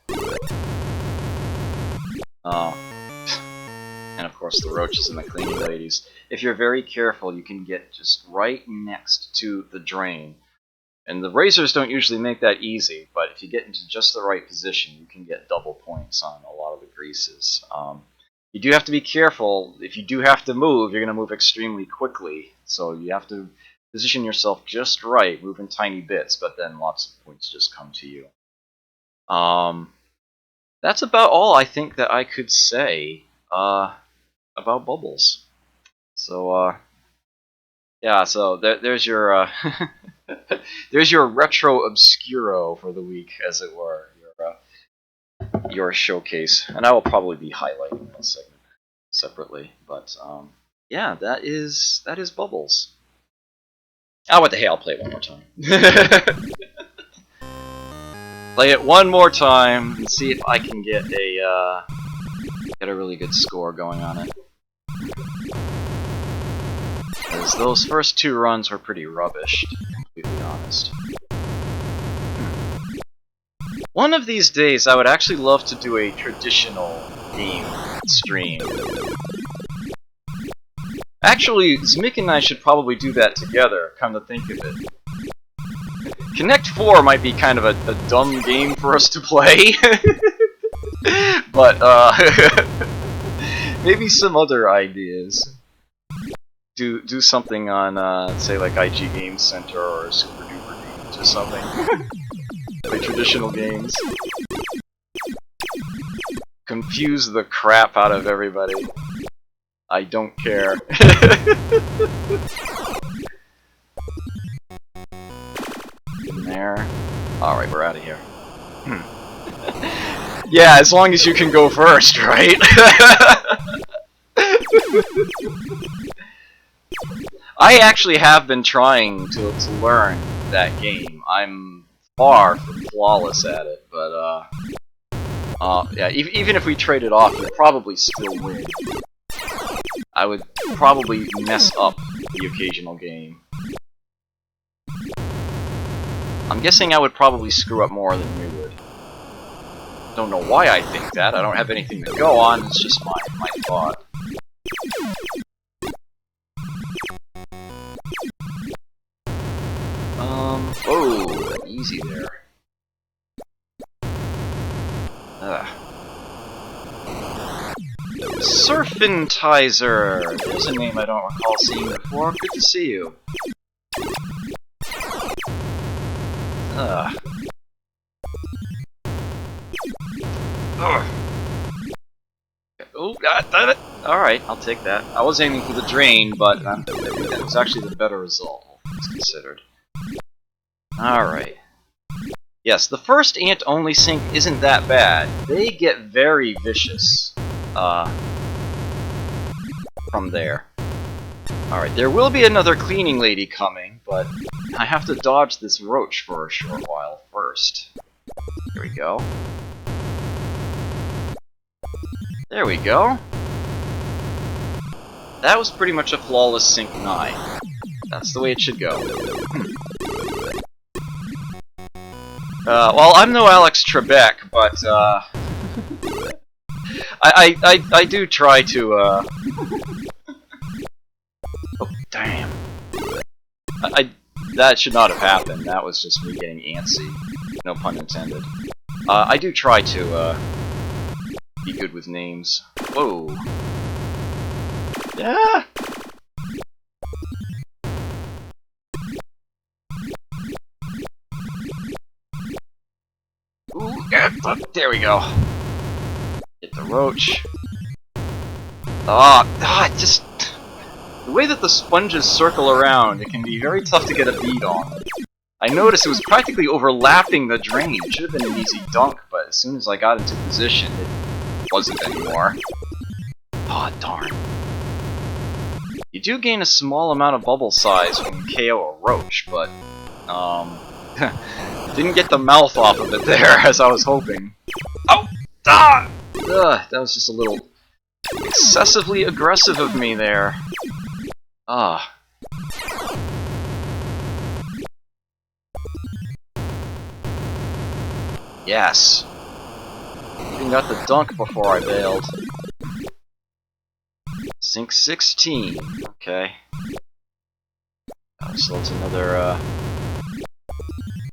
Oh. And of course the roaches and the cleaning ladies. If you're very careful, you can get just right next to the drain. And the razors don't usually make that easy, but if you get into just the right position, you can get double points on a lot of the greases. You do have to be careful. If you do have to move, you're going to move extremely quickly. So you have to position yourself just right, move in tiny bits, but then lots of points just come to you. That's about all I think that I could say about Bubbles. So, yeah, so there's your there's your retro obscuro for the week, as it were, your showcase, and I will probably be highlighting that segment separately. But yeah, that is Bubbles. Oh, what the hell? I'll play it one more time. Play it one more time and see if I can get a really good score going on it. As those first two runs were pretty rubbish, to be completely honest. One of these days, I would actually love to do a traditional game stream. Actually, Zmick and I should probably do that together, come to think of it. Connect 4 might be kind of a dumb game for us to play. But, maybe some other ideas. Do something on, say, like IG Game Center or Super Duper Games or something. Play traditional games. confuse the crap out of everybody. I don't care. In there. Alright, we're out of here. Yeah, as long as you can go first, right? I actually have been trying to learn that game. I'm far from flawless at it, but yeah, even if we trade it off, you'd probably still win. I would probably mess up the occasional game. I'm guessing I would probably screw up more than you would. Don't know why I think that. I don't have anything to go on. It's just my thought. Oh, easy there. Surfintizer! There's a name I don't recall seeing before. Good to see you. Oh, god damn it! Alright, I'll take that. I was aiming for the drain, but I think that was actually the better result, all things considered. Alright. Yes, the first ant-only sink isn't that bad. They get very vicious from there. Alright, there will be another cleaning lady coming, but I have to dodge this roach for a short while first. Here we go. There we go. That was pretty much a flawless sink 9. That's the way it should go. Well, I'm no Alex Trebek, but I do try to oh, damn. That should not have happened. That was just me getting antsy. No pun intended. I do try to be good with names. Whoa. Yeah. Ooh, there we go. Get the roach. Just the way that the sponges circle around, it can be very tough to get a bead on. I noticed it was practically overlapping the drain. It should have been an easy dunk, but as soon as I got into position, it wasn't anymore. Aw, darn. You do gain a small amount of bubble size when you KO a roach, but didn't get the mouth off of it there as I was hoping. Oh! Ah! Ugh, that was just a little excessively aggressive of me there. Ah. Yes. Even got the dunk before I bailed. Sink 16. Okay. So it's another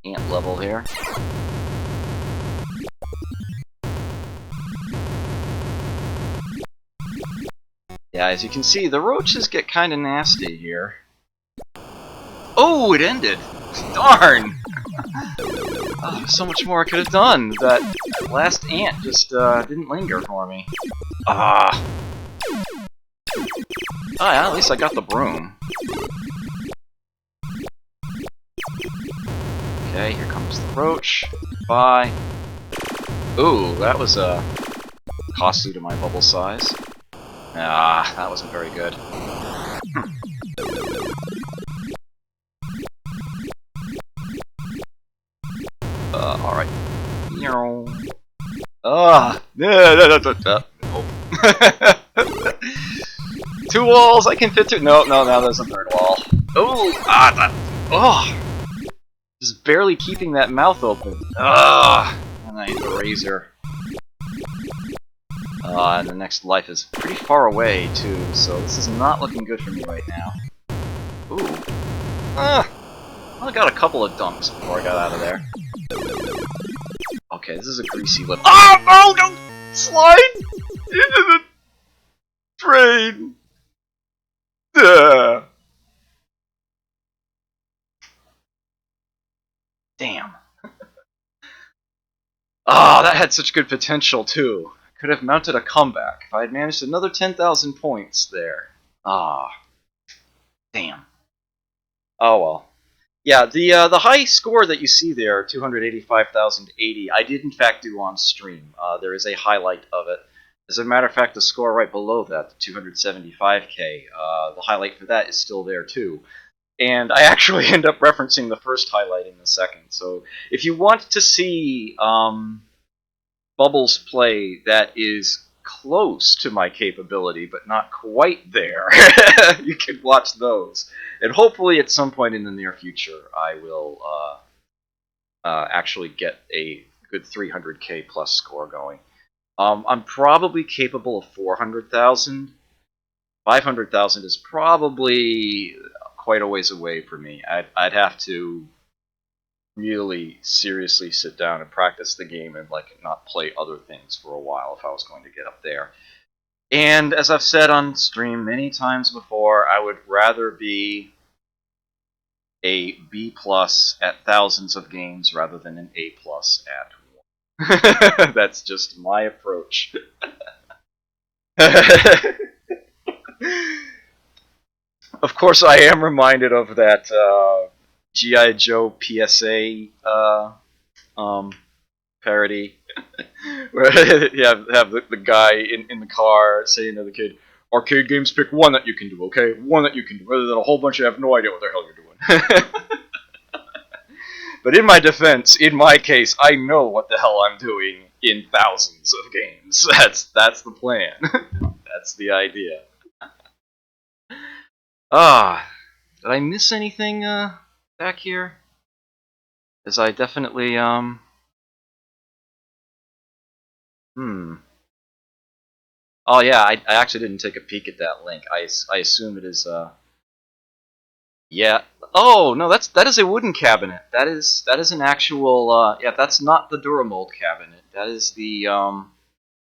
ant level here. Yeah, as you can see, the roaches get kind of nasty here. Oh, it ended! Darn! Oh, so much more I could have done. That last ant just didn't linger for me. Ah! Oh yeah, at least I got the broom. Okay, here comes the roach. Bye. Ooh, that was costly to my bubble size. Ah, that wasn't very good. Alright. Two walls, I can fit two. No, now there's a third wall. Oh, just barely keeping that mouth open. And I hit the razor. And the next life is pretty far away too, so this is not looking good for me right now. Ooh. I got a couple of dunks before I got out of there. Okay, this is a greasy lip. Oh, no! Don't slide into the drain! Damn. Oh, that had such good potential, too. could have mounted a comeback if I had managed another 10,000 points there. Ah, damn. Oh well. Yeah, the high score that you see there, 285,080, I did in fact do on stream. There is a highlight of it. As a matter of fact, the score right below that, the 275k, the highlight for that is still there too. And I actually end up referencing the first highlight in the second. So if you want to see Bubbles play that is close to my capability, but not quite there, you can watch those. And hopefully at some point in the near future, I will actually get a good 300k plus score going. I'm probably capable of 400,000. 500,000 is probably quite a ways away for me. I'd have to really seriously sit down and practice the game and like not play other things for a while if I was going to get up there. And as I've said on stream many times before, I would rather be a B plus at thousands of games rather than an A plus at one. That's just my approach. Of course, I am reminded of that G.I. Joe PSA parody where you have the guy in the car saying to the kid, "Arcade games, pick one that you can do, okay? One that you can do, rather than a whole bunch you have no idea what the hell you're doing." But in my defense, in my case, I know what the hell I'm doing in thousands of games. That's the plan. That's the idea. Did I miss anything back here? As I definitely Oh yeah, I actually didn't take a peek at that link. I assume it is yeah. Oh no, that is a wooden cabinet. That is an actual yeah. That's not the Duramold cabinet. That is the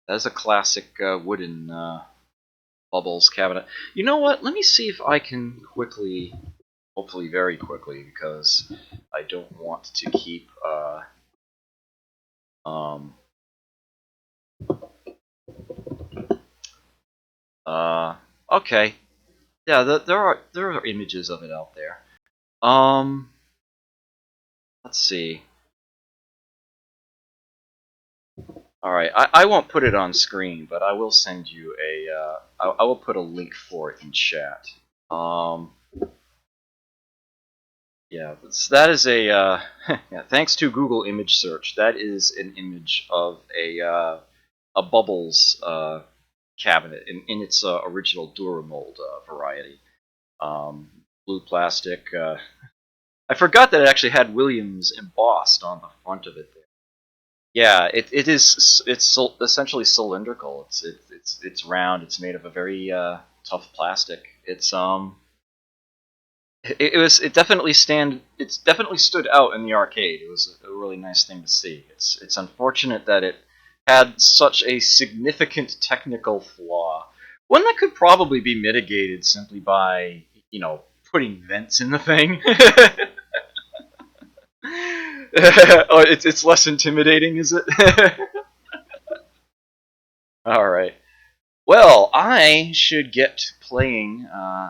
that is a classic wooden Bubbles cabinet. You know what? Let me see if I can quickly, hopefully very quickly, because I don't want to keep okay. Yeah, there are images of it out there. Let's see. All right, I won't put it on screen, but I will send you a. I will put a link for it in chat. Yeah, that is a. Yeah, thanks to Google image search, that is an image of a Bubbles cabinet in its original Duramold variety. Blue plastic. I forgot that it actually had Williams embossed on the front of it there. Yeah, it's essentially cylindrical. It's round. It's made of a very tough plastic. It definitely stood out in the arcade. It was a really nice thing to see. It's unfortunate that it had such a significant technical flaw. One that could probably be mitigated simply by, putting vents in the thing. Oh, it's less intimidating, is it? All right. Well, I should get playing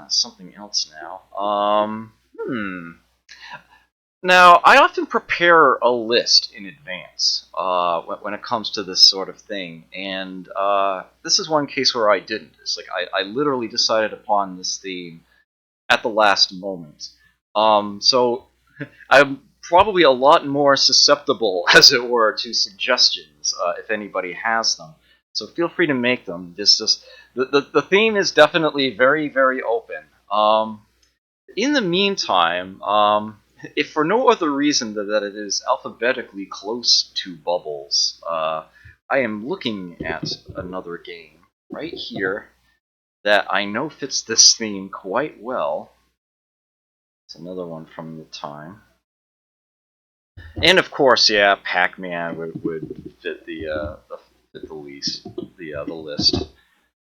something else now. Now, I often prepare a list in advance when it comes to this sort of thing, and this is one case where I didn't. It's like I literally decided upon this theme at the last moment. So I'm probably a lot more susceptible, as it were, to suggestions if anybody has them. So feel free to make them. The theme is definitely very, very open. In the meantime, if for no other reason than that it is alphabetically close to Bubbles, I am looking at another game right here that I know fits this theme quite well. It's another one from the time. And of course, yeah, Pac-Man would fit the list.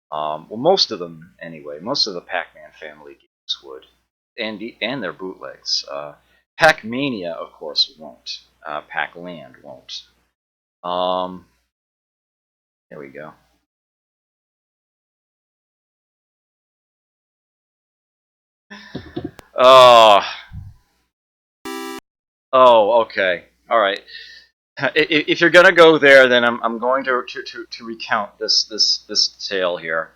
Well, most of them anyway. Most of the Pac-Man family games would, and their bootlegs. Pac-Mania, of course, won't. Pac-Land won't. There we go. Oh, okay. All right. If you're gonna go there, then I'm going to recount this tale here.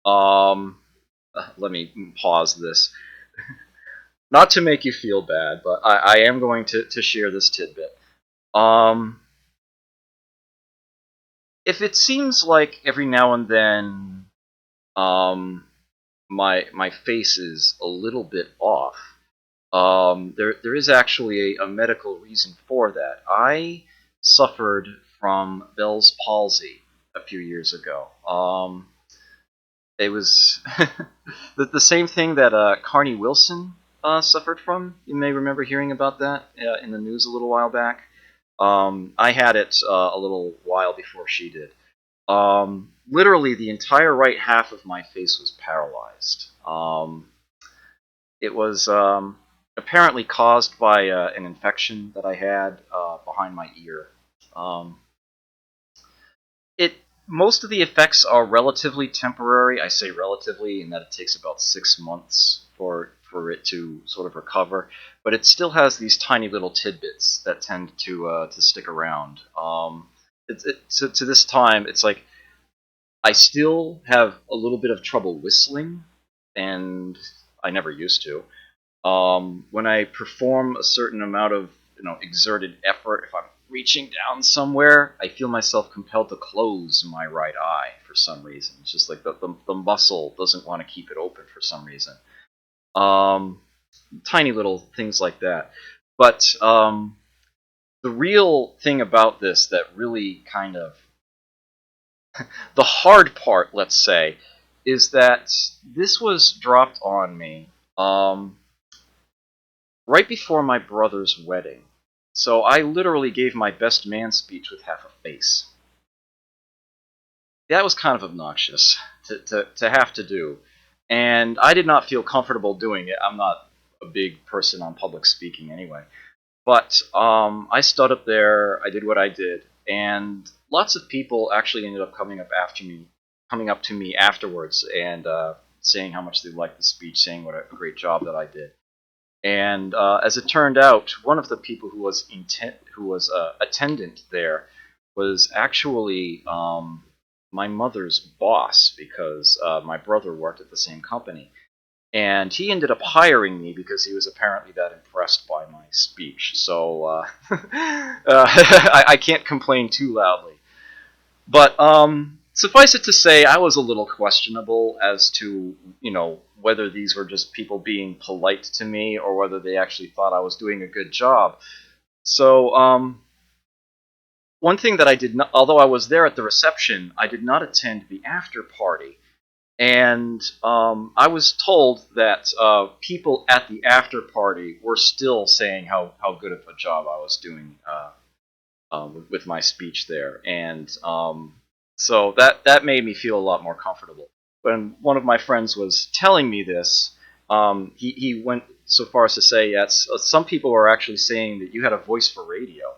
Let me pause this. Not to make you feel bad, but I am going to share this tidbit. If it seems like every now and then, my face is a little bit off, there is actually a medical reason for that. I suffered from Bell's palsy a few years ago. It was the same thing that Carney Wilson suffered from. You may remember hearing about that in the news a little while back. I had it a little while before she did. Literally, the entire right half of my face was paralyzed. It was apparently caused by an infection that I had behind my ear. Um, it Most of the effects are relatively temporary. I say relatively in that it takes about 6 months for it to sort of recover, but it still has these tiny little tidbits that tend to stick around. To this time, it's like I still have a little bit of trouble whistling, and I never used to. When I perform a certain amount of exerted effort, if I'm reaching down somewhere, I feel myself compelled to close my right eye for some reason. It's just like the muscle doesn't want to keep it open for some reason. Tiny little things like that. But the real thing about this that really kind of the hard part, let's say, is that this was dropped on me right before my brother's wedding. So I literally gave my best man speech with half a face. That was kind of obnoxious to have to do. And I did not feel comfortable doing it. I'm not a big person on public speaking anyway. But I stood up there, I did what I did, and lots of people actually ended up coming up to me afterwards and saying how much they liked the speech, saying what a great job that I did. And as it turned out, one of the people who was attendant there was actually my mother's boss, because my brother worked at the same company. And he ended up hiring me because he was apparently that impressed by my speech. So I can't complain too loudly. But suffice it to say, I was a little questionable as to whether these were just people being polite to me or whether they actually thought I was doing a good job. So one thing that I did not, although I was there at the reception, I did not attend the after party. And I was told that people at the after party were still saying how good of a job I was doing with my speech there. And so that made me feel a lot more comfortable. When one of my friends was telling me this, he went so far as to say, yes, some people are actually saying that you had a voice for radio.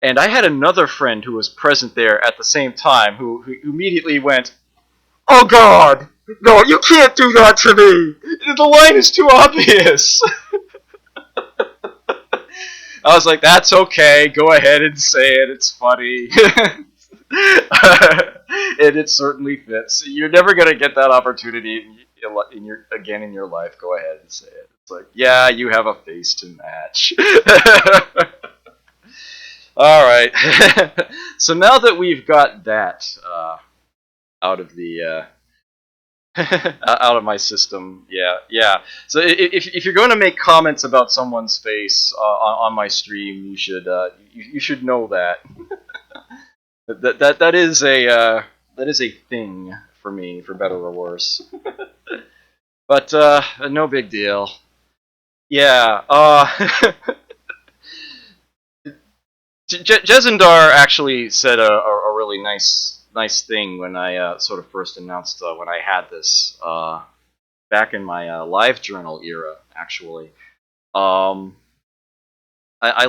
And I had another friend who was present there at the same time who immediately went, "Oh God, no, you can't do that to me. The line is too obvious." I was like, "That's okay. Go ahead and say it. It's funny." And it certainly fits. You're never gonna get that opportunity again in your life. Go ahead and say it. It's like, yeah, you have a face to match. All right. So now that we've got that out of the out of my system. Yeah. So if you're going to make comments about someone's face on my stream, you should know that that is a thing for me, for better or worse. But no big deal. Yeah. Jezendar actually said a really nice thing when I sort of first announced when I had this back in my live journal era. Actually, I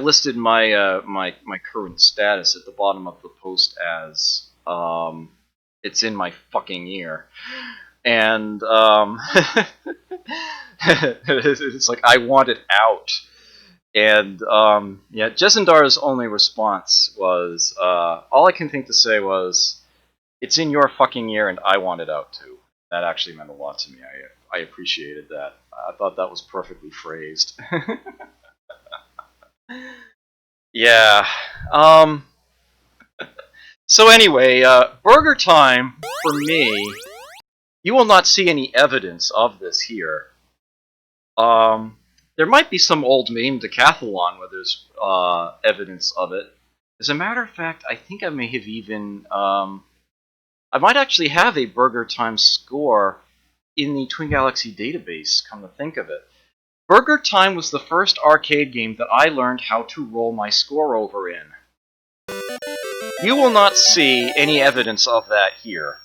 listed my current status at the bottom of the post as It's in my fucking ear. And it's like, I want it out. And yeah, Jezendar's only response was, all I can think to say was, it's in your fucking ear and I want it out too. That actually meant a lot to me. I appreciated that. I thought that was perfectly phrased. Yeah. So anyway, burger time for me. You will not see any evidence of this here. There might be some old meme decathlon where there's evidence of it. As a matter of fact, I think I may have even I might actually have a burger time score in the Twin Galaxy database, come to think of it. Burger Time was the first arcade game that I learned how to roll my score over in. You will not see any evidence of that here.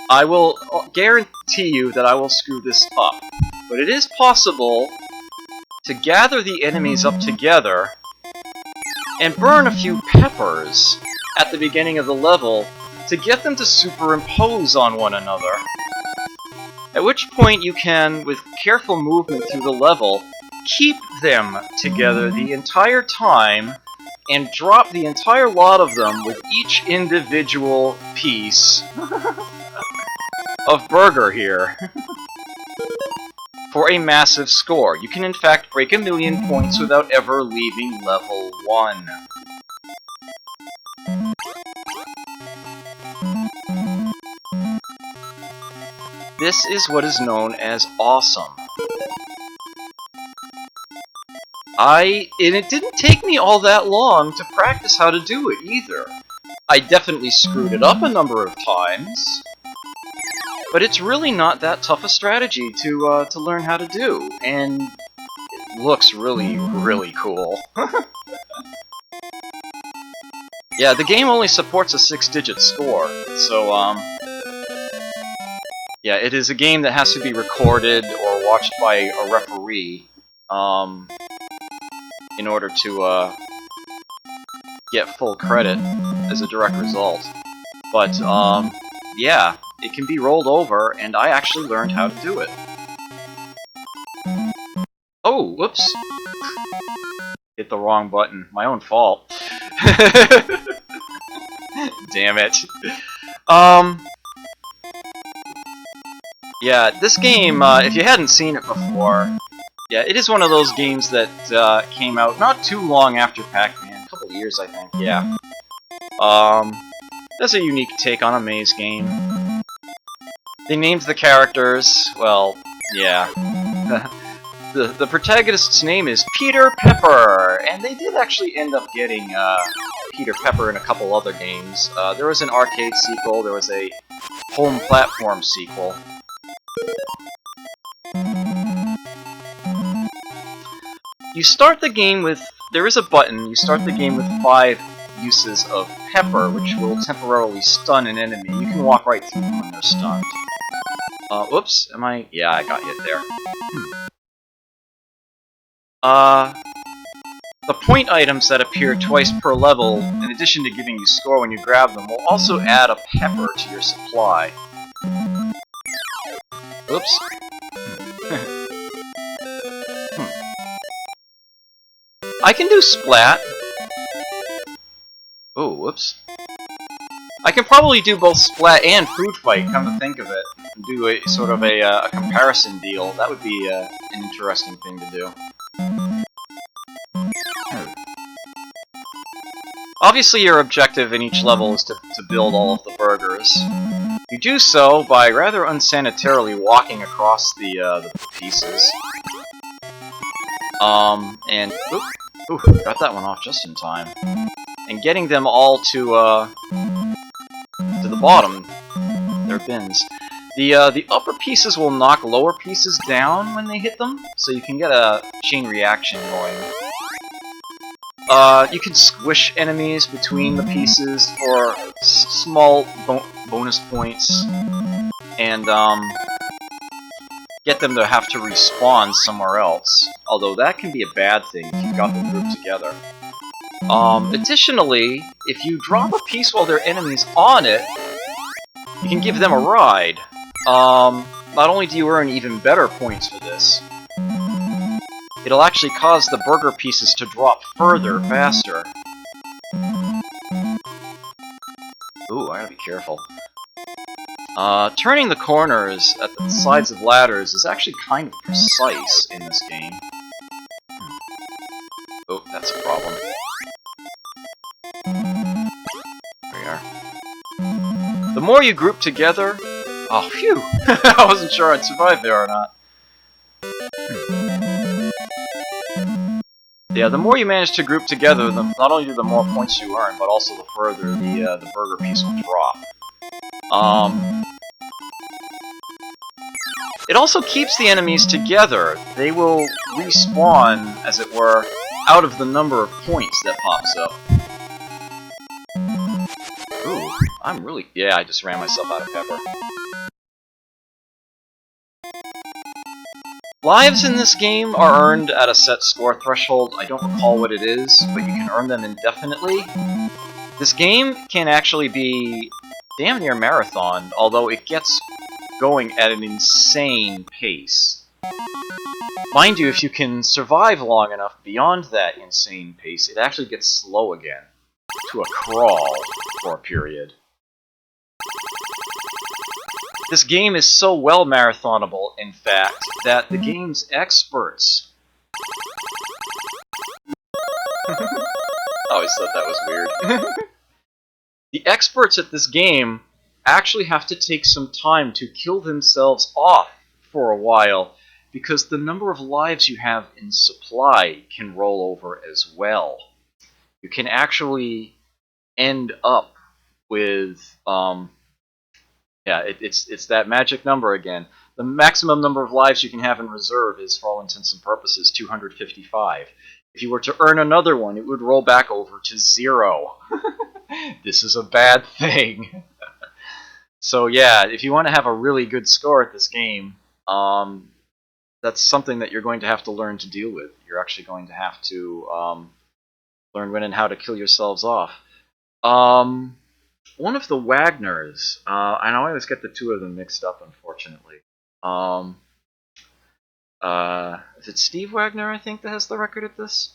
I will guarantee you that I will screw this up, but it is possible to gather the enemies up together and burn a few peppers at the beginning of the level to get them to superimpose on one another. At which point you can, with careful movement through the level, keep them together the entire time and drop the entire lot of them with each individual piece of burger here for a massive score. You can in fact break 1,000,000 points without ever leaving level 1. This is what is known as awesome. And it didn't take me all that long to practice how to do it either. I definitely screwed it up a number of times, but it's really not that tough a strategy to learn how to do, and it looks really, really cool. Yeah, the game only supports a 6-digit score, so yeah, it is a game that has to be recorded or watched by a referee in order to get full credit as a direct result. But yeah, it can be rolled over, and I actually learned how to do it. Oh, whoops. Hit the wrong button. My own fault. Damn it. Yeah, this game, if you hadn't seen it before, yeah, it is one of those games that came out not too long after Pac-Man, a couple years, I think, yeah. That's a unique take on a maze game. They named the characters, well, yeah. The protagonist's name is Peter Pepper, and they did actually end up getting Peter Pepper in a couple other games. There was an arcade sequel, there was a home platform sequel. You start the game with, there is a button, you start the game with 5 uses of pepper, which will temporarily stun an enemy. You can walk right through them when they're stunned. Whoops, yeah, I got hit there. The point items that appear twice per level, in addition to giving you score when you grab them, will also add a pepper to your supply. Oops. I can do Splat. Oh, whoops. I can probably do both Splat and Food Fight, come to think of it. Do a sort of a comparison deal. That would be an interesting thing to do. Obviously your objective in each level is to build all of the burgers. You do so by rather unsanitarily walking across the pieces. And ooh, got that one off just in time. And getting them all to the bottom, their bins. The upper pieces will knock lower pieces down when they hit them, so you can get a chain reaction going. You can squish enemies between the pieces for small bonus points, and get them to have to respawn somewhere else. Although that can be a bad thing if you've got them grouped together. Additionally, if you drop a piece while there are enemies on it, you can give them a ride. Not only do you earn even better points for this, it'll actually cause the burger pieces to drop further, faster. Ooh, I gotta be careful. Turning the corners at the sides of ladders is actually kind of precise in this game. Oh, that's a problem. There we are. The more you group together... Oh, phew! I wasn't sure I'd survive there or not. Yeah, the more you manage to group together, not only do the more points you earn, but also the further the burger piece will drop. It also keeps the enemies together. They will respawn, as it were, out of the number of points that pops up. Ooh, I'm really... Yeah, I just ran myself out of pepper. Lives in this game are earned at a set score threshold. I don't recall what it is, but you can earn them indefinitely. This game can actually be damn near marathon, although it gets going at an insane pace. Mind you, if you can survive long enough beyond that insane pace, it actually gets slow again, to a crawl for a period. This game is so well marathonable, in fact, that the game's experts... I always thought that was weird. The experts at this game actually have to take some time to kill themselves off for a while, because the number of lives you have in supply can roll over as well. You can actually end up with, it's that magic number again. The maximum number of lives you can have in reserve is, for all intents and purposes, 255. If you were to earn another one, it would roll back over to 0. This is a bad thing. So yeah, if you want to have a really good score at this game, that's something that you're going to have to learn to deal with. You're actually going to have to learn when and how to kill yourselves off. One of the Wagners, I always get the two of them mixed up, unfortunately. Is it Steve Wagner, I think, that has the record at this?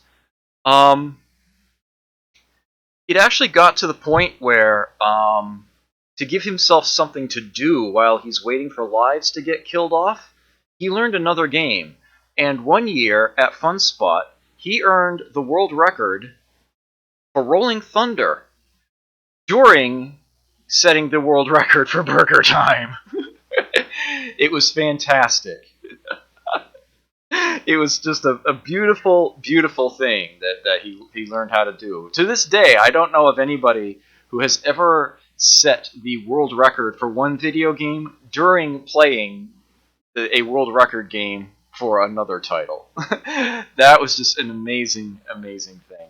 It actually got to the point where, to give himself something to do while he's waiting for lives to get killed off, he learned another game. And one year, at FunSpot, he earned the world record for Rolling Thunder during setting the world record for burger time. It was fantastic. It was just a beautiful, beautiful thing that he learned how to do. To this day, I don't know of anybody who has ever set the world record for one video game during playing a world record game for another title. That was just an amazing, amazing thing.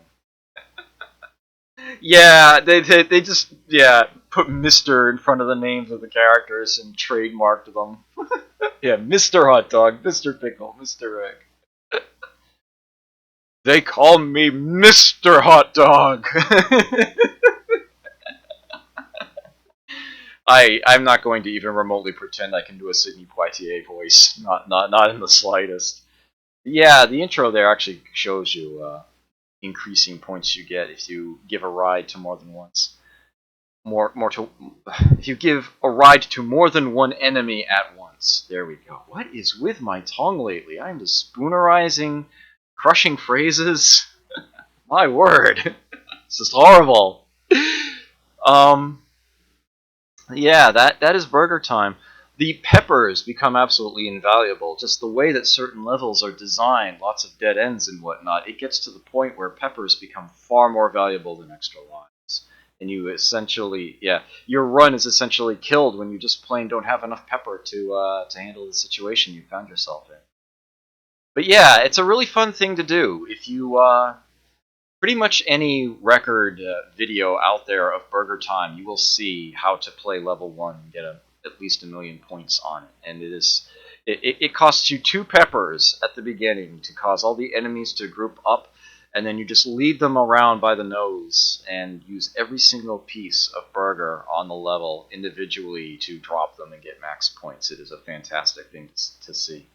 Yeah, they just put Mr. in front of the names of the characters and trademarked them. Yeah, Mr. Hot Dog, Mr. Pickle, Mr. Egg. They call me Mr. Hot Dog. I'm not going to even remotely pretend I can do a Sidney Poitier voice. Not in the slightest. Yeah, the intro there actually shows you increasing points you get if you give a ride to more than once. If you give a ride to more than one enemy at once. There we go. What is with my tongue lately? I'm just spoonerizing, crushing phrases. My word. It's just horrible. Yeah, that is burger time. The peppers become absolutely invaluable. Just the way that certain levels are designed, lots of dead ends and whatnot, it gets to the point where peppers become far more valuable than extra lives. And you essentially, your run is essentially killed when you just plain don't have enough pepper to handle the situation you found yourself in. But yeah, it's a really fun thing to do. If you, pretty much any record video out there of burger time, you will see how to play level 1 and get at least 1,000,000 points on it. And it costs you 2 peppers at the beginning to cause all the enemies to group up and then you just lead them around by the nose and use every single piece of burger on the level individually to drop them and get max points. It is a fantastic thing to see.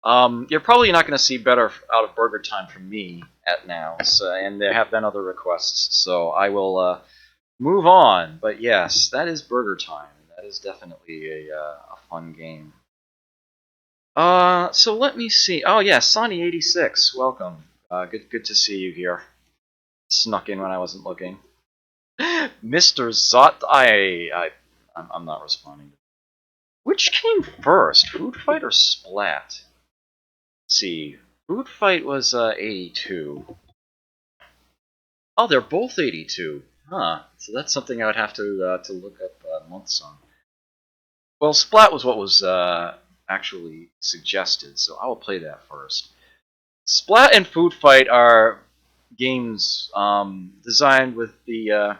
You're probably not going to see better out of burger time from me at now, so, and there have been other requests, so I will move on. But yes, that is burger time. That is definitely a fun game. So let me see. Oh yeah, Sonny86, welcome. Good to see you here. Snuck in when I wasn't looking. Mr. Zot, I'm not responding. Which came first, Food Fight or Splat? Let's see, Food Fight was 82. Oh, they're both 82. Huh. So that's something I would have to look up months on. Well, Splat was what was actually suggested, so I will play that first. Splat and Food Fight are games designed with the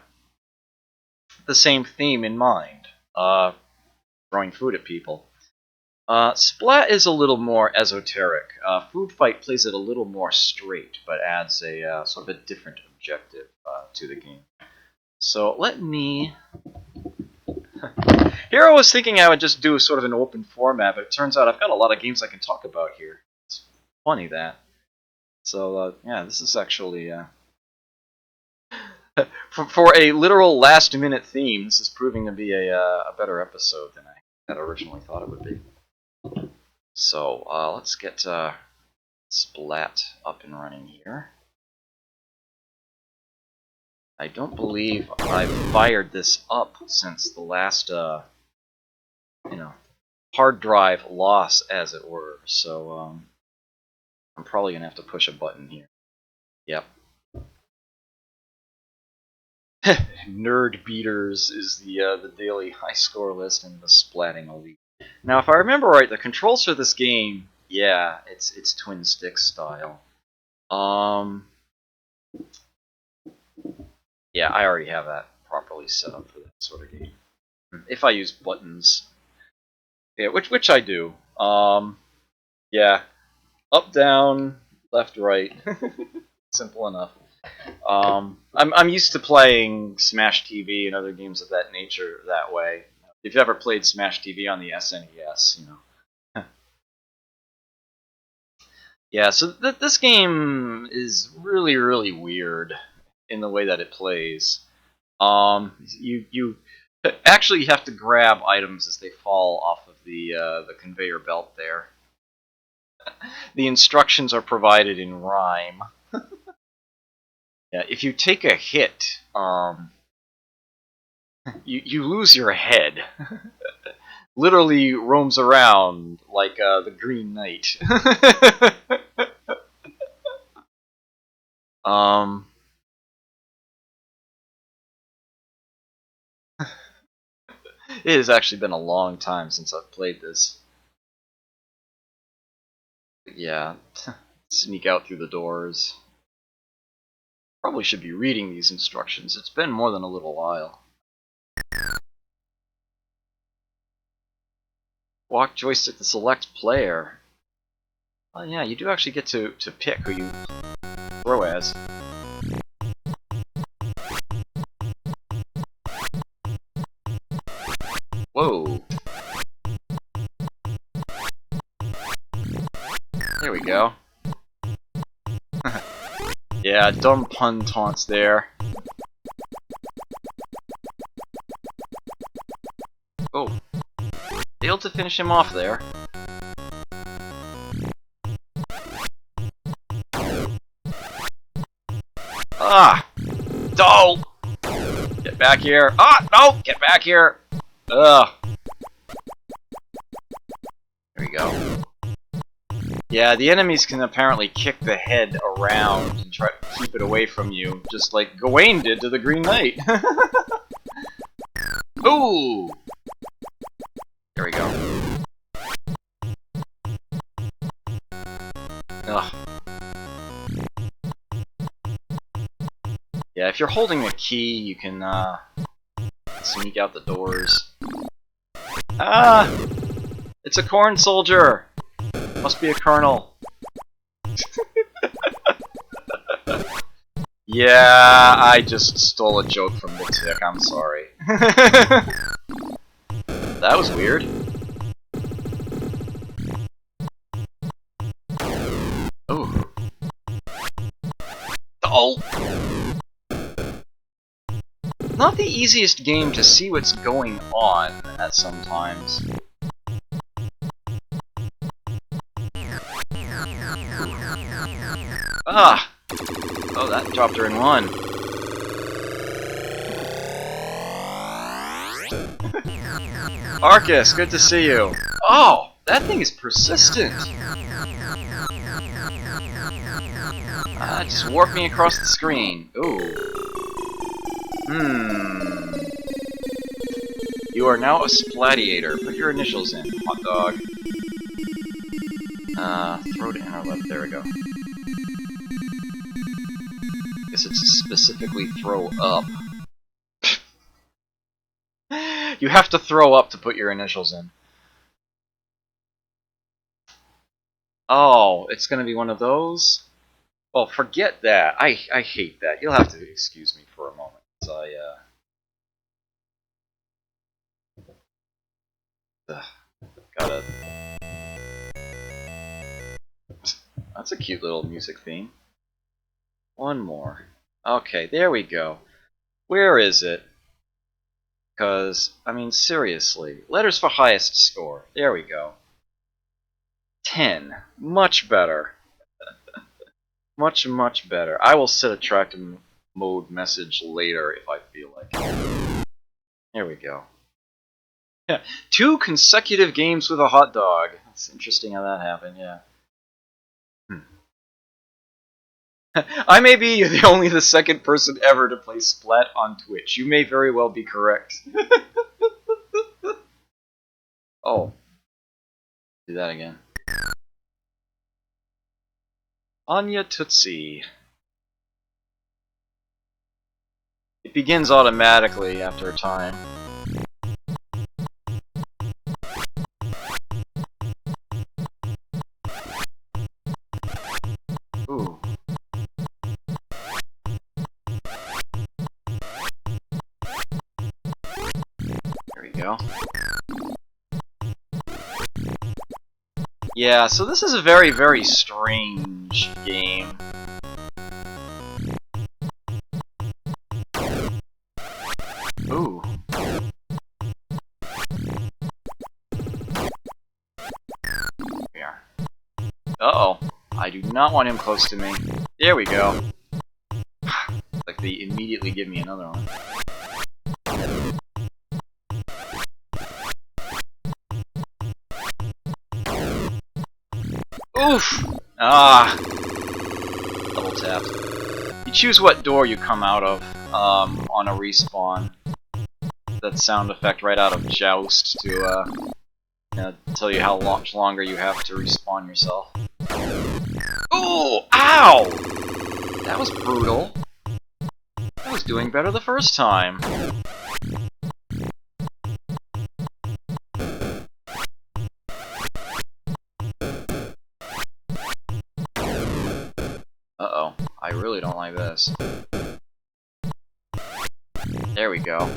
same theme in mind, throwing food at people. Splat is a little more esoteric. Food Fight plays it a little more straight, but adds a sort of a different objective to the game. So let me... Here I was thinking I would just do sort of an open format, but it turns out I've got a lot of games I can talk about here. It's funny that. So yeah, this is actually... for a literal last-minute theme, this is proving to be a better episode than I had originally thought it would be. So let's get Splat up and running here. I don't believe I've fired this up since the last, hard drive loss, as it were. So I'm probably gonna have to push a button here. Yep. Nerd Beaters is the daily high score list and the Splatting Elite. Now, if I remember right, the controls for this game, yeah, it's twin stick style. Yeah, I already have that properly set up for that sort of game. If I use buttons, yeah, which I do. Yeah, up, down, left, right. Simple enough. I'm used to playing Smash TV and other games of that nature that way. If you've ever played Smash TV on the SNES, you know. Yeah, so this game is really, really weird in the way that it plays. You actually have to grab items as they fall off of the conveyor belt there. The instructions are provided in rhyme. Yeah, if you take a hit, you lose your head. Literally roams around like the Green Knight. It has actually been a long time since I've played this. But yeah, sneak out through the doors. Probably should be reading these instructions. It's been more than a little while. Walk joystick to select player. Oh yeah, you do actually get to pick who you throw as. Whoa. There we go. Yeah, dumb pun taunts there. Oh. Failed to finish him off there. Ah! Oh! Get back here. Ah! No! Get back here! Ugh. There we go. Yeah, the enemies can apparently kick the head around and try to keep it away from you, just like Gawain did to the Green Knight. Ooh! There we go. Ugh. Yeah, if you're holding the key, you can sneak out the doors. Ah! It's a corn soldier! Must be a colonel. Yeah, I just stole a joke from the tick, I'm sorry. That was weird. Ooh. Oh! Not the easiest game to see what's going on at sometimes. Ah! Oh, that dropped her in one. Arcus, good to see you. Oh, that thing is persistent. Just warp me across the screen. Ooh. You are now a Splatiator. Put your initials in, hot dog. Throw to inner left. There we go. Guess it's specifically throw up. You have to throw up to put your initials in. Oh, it's gonna be one of those? Well, forget that. I hate that. You'll have to excuse me for a moment. Gotta... That's a cute little music theme. One more. Okay, there we go. Where is it? Because, I mean, seriously. Letters for highest score. There we go. 10. Much better. Much, much better. I will set a track mode message later if I feel like it. There we go. Yeah, 2 consecutive games with a hot dog. It's interesting how that happened, yeah. I may be only the second person ever to play Splat on Twitch. You may very well be correct. Oh. Do that again. Anya Tootsie. It begins automatically after a time. Ooh. There we go. Yeah, so this is a very, very strange game. Ooh. There we are. Uh-oh. I do not want him close to me. There we go. Like they immediately give me another one. Oof! Ah! Double tapped. You choose what door you come out of on a respawn. That sound effect right out of Joust to tell you how much longer you have to respawn yourself. Ooh! Ow! That was brutal. I was doing better the first time. Uh-oh. I really don't like this. There we go.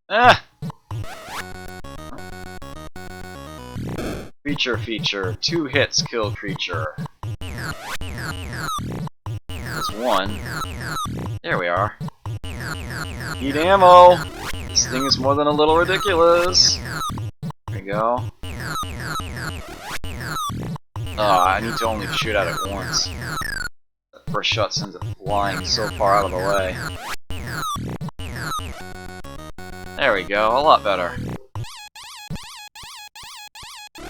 Ah! Feature. 2 hits kill creature. That's 1. There we are. Need ammo! This thing is more than a little ridiculous. There we go. I need to only shoot at it once. That first shot sends it flying so far out of the way. There we go, a lot better.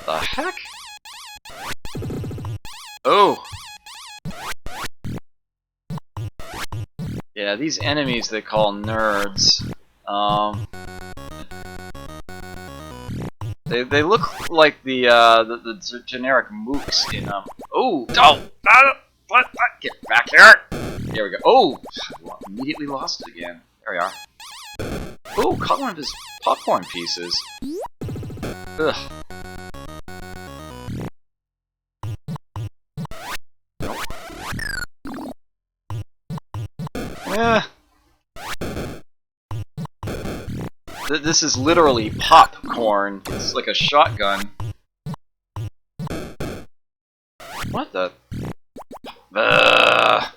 The heck? Oh! Yeah, these enemies they call nerds. They look like the generic mooks in Oh! What? Get back here! There we go. Oh! Immediately lost it again. There we are. Oh, caught one of his popcorn pieces. Ugh. Nope. Eh. This is literally popcorn. It's like a shotgun. What the? Now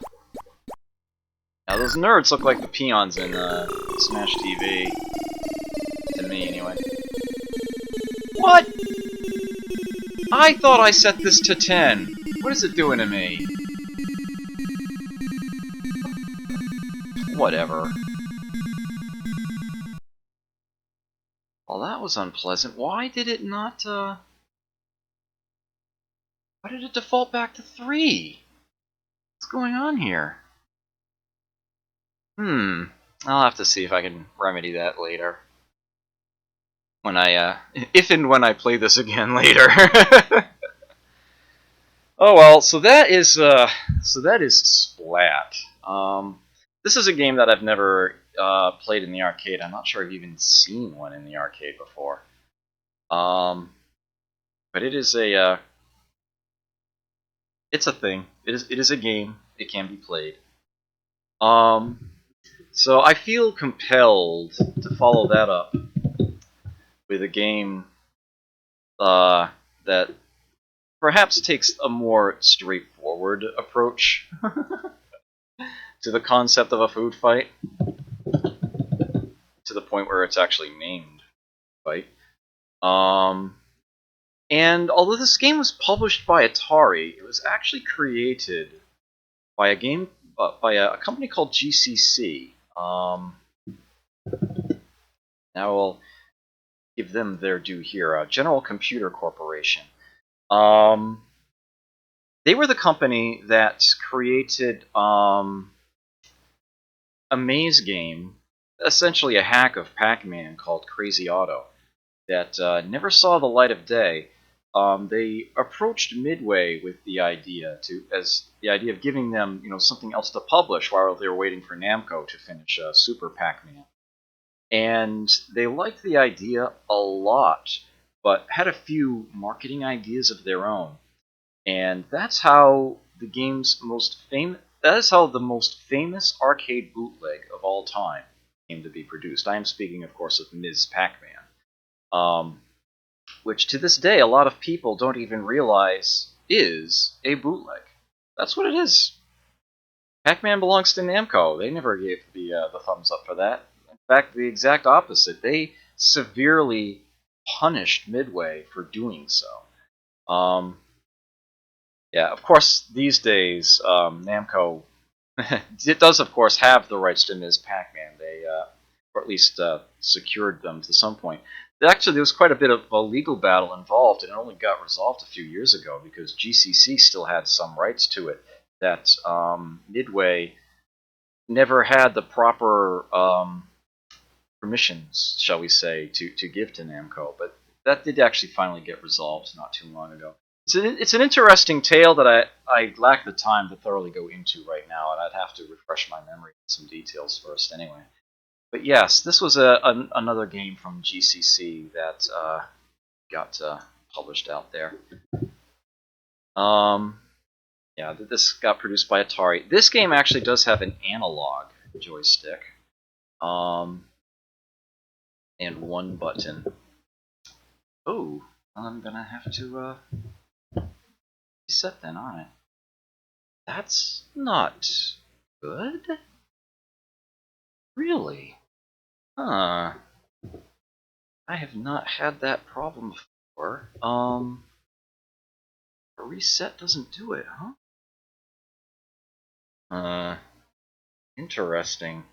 those nerds look like the peons in Smash TV. To me, anyway. What? I thought I set this to 10. What is it doing to me? Whatever. Well, that was unpleasant. Why did it not, why did it default back to 3? What's going on here? I'll have to see if I can remedy that later. When I, if and when I play this again later. Oh well, so that is Splat. This is a game that I've never played in the arcade. I'm not sure I've even seen one in the arcade before. But it is a it's a thing. It is a game. It can be played. So I feel compelled to follow that up with a game that perhaps takes a more straightforward approach to the concept of a food fight, to the point where it's actually named fight. And although this game was published by Atari, it was actually created by a company called GCC. Now I'll give them their due here. General Computer Corporation. They were the company that created a maze game, essentially a hack of Pac-Man called Crazy Auto, that never saw the light of day. They approached Midway with the idea of giving them, something else to publish while they were waiting for Namco to finish Super Pac-Man. And they liked the idea a lot, but had a few marketing ideas of their own. And that's how the most famous arcade bootleg of all time came to be produced. I am speaking, of course, of Ms. Pac-Man, which to this day a lot of people don't even realize is a bootleg. That's what it is. Pac-Man belongs to Namco. They never gave the thumbs up for that. In fact, the exact opposite. They severely punished Midway for doing so. Yeah, of course, these days, Namco it does, of course, have the rights to Ms. Pac-Man. They, or at least secured them to some point. Actually, there was quite a bit of a legal battle involved, and it only got resolved a few years ago because GCC still had some rights to it that Midway never had the proper permissions, shall we say, to give to Namco. But that did actually finally get resolved not too long ago. It's an interesting tale that I lack the time to thoroughly go into right now, and I'd have to refresh my memory with some details first anyway. But yes, this was another game from GCC that got published out there. Yeah, this got produced by Atari. This game actually does have an analog joystick, and one button. Oh, I'm gonna have to reset then, aren't I? That's not good. Really? Huh. I have not had that problem before. A reset doesn't do it, huh? Interesting.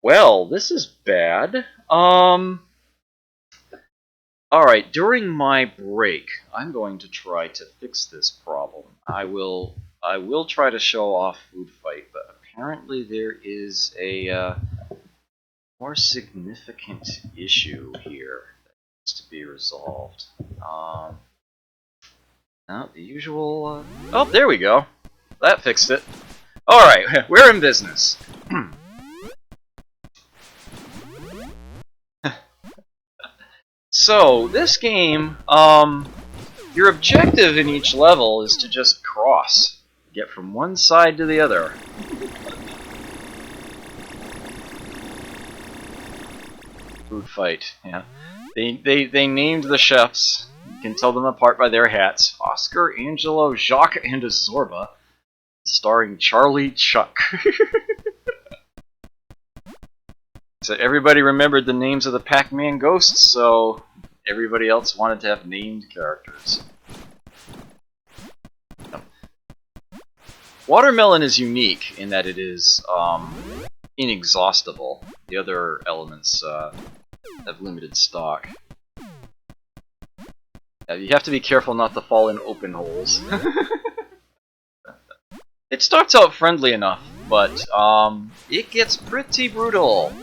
Well, this is bad. Alright, during my break, I'm going to try to fix this problem. I will try to show off Food Fight, but apparently there is a more significant issue here that needs to be resolved. Now the usual. Oh, there we go. That fixed it. All right, we're in business. So this game, your objective in each level is to just cross, get from one side to the other. Food fight, yeah. They named the chefs. You can tell them apart by their hats. Oscar, Angelo, Jacques, and Zorba. Starring Charlie Chuck. So everybody remembered the names of the Pac-Man ghosts, so everybody else wanted to have named characters. Watermelon is unique in that it is inexhaustible. The other elements have limited stock. You have to be careful not to fall in open holes. It starts out friendly enough, but it gets pretty brutal.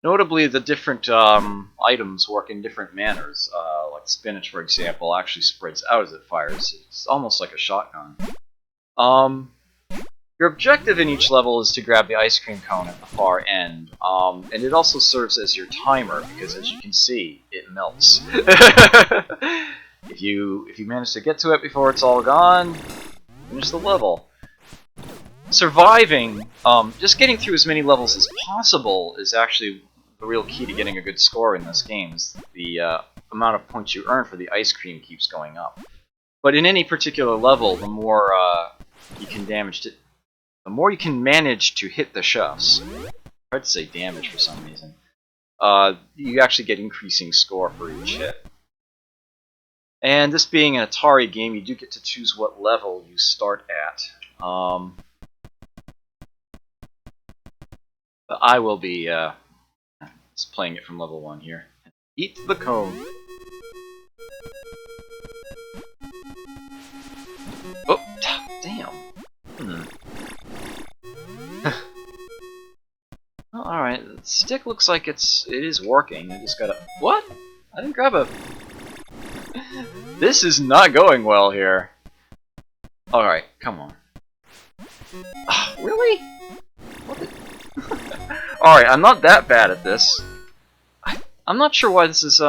Notably, the different items work in different manners. Like spinach, for example, actually spreads out as it fires. It's almost like a shotgun. Your objective in each level is to grab the ice cream cone at the far end, and it also serves as your timer, because as you can see, it melts. If you manage to get to it before it's all gone, finish the level. Surviving, just getting through as many levels as possible is actually the real key to getting a good score in this game. Is the amount of points you earn for the ice cream keeps going up. But in any particular level, the more you can the more you can manage to hit the chefs. I tried to say damage for some reason. You actually get increasing score for each hit. And this being an Atari game, you do get to choose what level you start at. But I will be just playing it from level 1 here. Eat the cone. Oh, damn. Oh, alright, the stick looks like it is working. I just gotta... What? I didn't grab a... This is not going well here. Alright, come on. Really? What the... Alright, I'm not that bad at this. I'm not sure why this is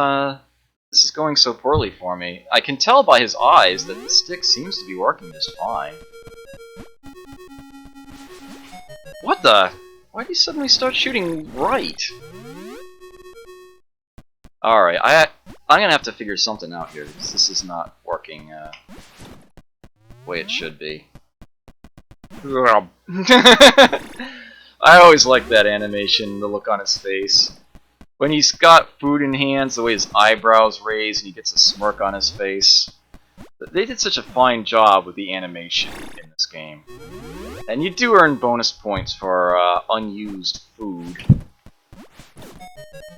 going so poorly for me. I can tell by his eyes that the stick seems to be working just fine. What the? Why did he suddenly start shooting right? Alright, I'm gonna have to figure something out here, because this is not working the way it should be. I always like that animation, the look on his face. When he's got food in hands, the way his eyebrows raise and he gets a smirk on his face. They did such a fine job with the animation in this game. And you do earn bonus points for unused food.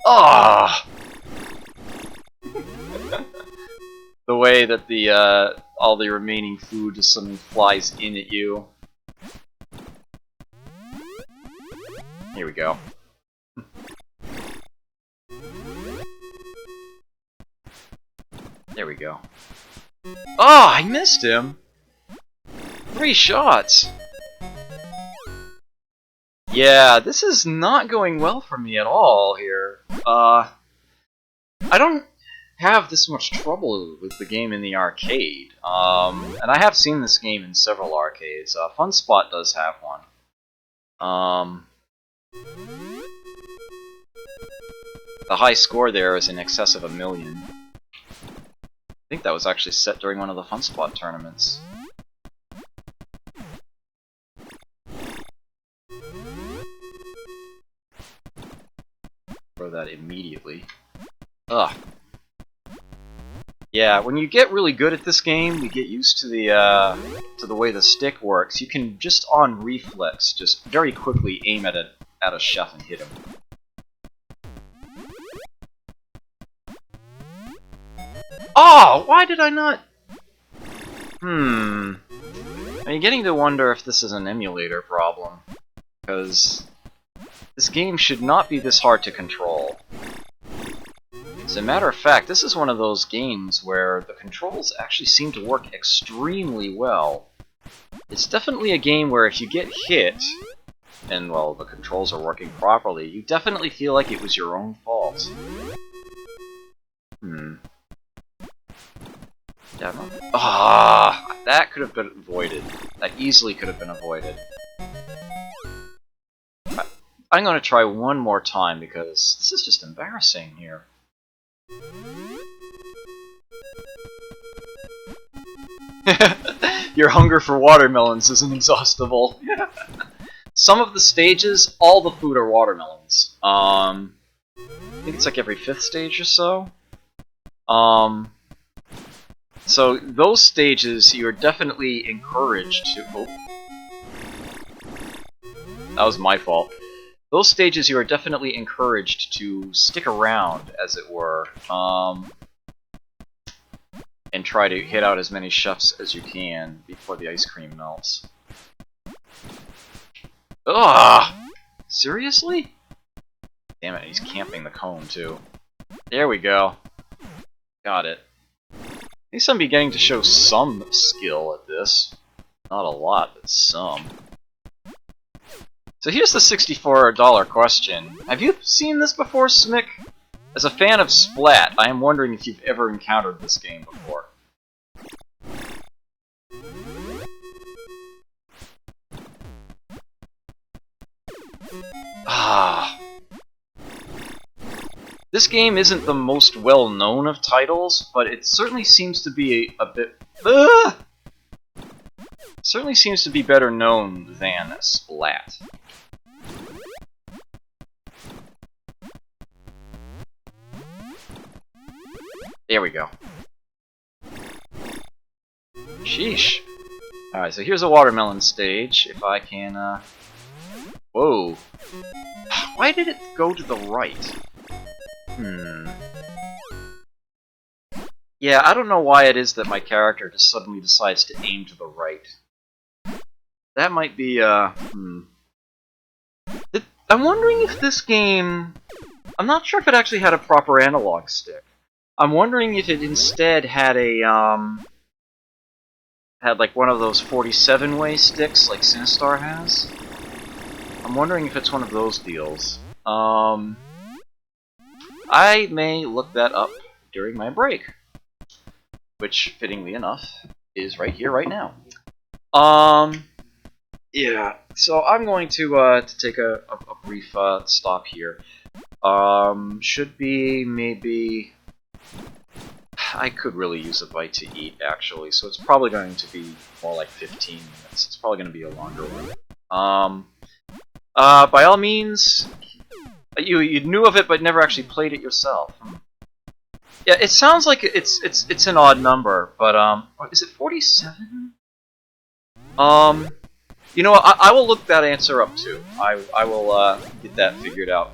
Ah! The way that the all the remaining food just suddenly flies in at you. Here we go. There we go. Oh, I missed him! 3 shots! Yeah, this is not going well for me at all here. I don't have this much trouble with the game in the arcade. And I have seen this game in several arcades. Fun Spot does have one. The high score there is in excess of 1 million. I think that was actually set during one of the Fun Spot tournaments. Throw that immediately. Ugh. Yeah, when you get really good at this game, you get used to the way the stick works. You can just on reflex, just very quickly aim at a chef and hit him. Oh, why did I not? I'm getting to wonder if this is an emulator problem, because this game should not be this hard to control. As a matter of fact, this is one of those games where the controls actually seem to work extremely well. It's definitely a game where if you get hit, and well, the controls are working properly, you definitely feel like it was your own fault. That could have been avoided. That easily could have been avoided. I'm going to try one more time because this is just embarrassing here. Your hunger for watermelons is inexhaustible. Some of the stages, all the food are watermelons. I think it's like every 5th stage or so. So those stages, you're definitely encouraged to... Oh. That was my fault. Those stages, you are definitely encouraged to stick around, as it were, and try to hit out as many chefs as you can before the ice cream melts. Ugh! Seriously? Damn it, he's camping the cone, too. There we go. Got it. At least I'm beginning to show some skill at this. Not a lot, but some. So here's the $64 question. Have you seen this before, Smick? As a fan of Splat, I am wondering if you've ever encountered this game before. This game isn't the most well-known of titles, but it certainly seems to be a bit... certainly seems to be better known than Splat. There we go. Sheesh. Alright, so here's a watermelon stage, if I can, Whoa. Why did it go to the right? Yeah, I don't know why it is that my character just suddenly decides to aim to the right. That might be, I'm wondering if this game... I'm not sure if it actually had a proper analog stick. I'm wondering if it instead had a, had like one of those 47-way sticks like Sinistar has. I'm wondering if it's one of those deals. I may look that up during my break, which, fittingly enough, is right here, right now. Yeah, so I'm going to take a brief stop here. Should be maybe... I could really use a bite to eat, actually, so it's probably going to be more like 15 minutes. It's probably going to be a longer one. By all means, you knew of it but never actually played it yourself. Yeah, it sounds like it's an odd number, but is it 47? You know what, I will look that answer up too. I will get that figured out.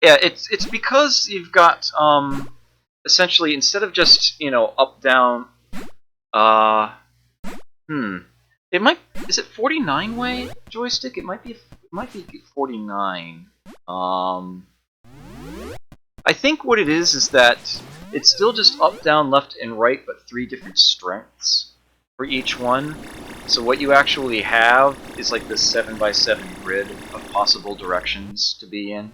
Yeah, it's because you've got essentially instead of just, you know, up down, it might, is it 49-way joystick? It might be 49. I think what it is that it's still just up, down, left, and right, but 3 different strengths for each one. So what you actually have is like this 7x7 grid of possible directions to be in.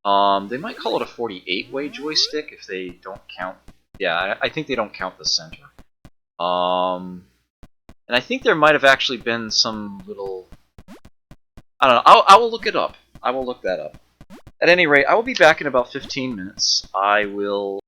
They might call it a 48-way joystick if they don't count... Yeah, I think they don't count the center. And I think there might have actually been some little... I don't know, I will look it up. I will look that up. At any rate, I will be back in about 15 minutes. I will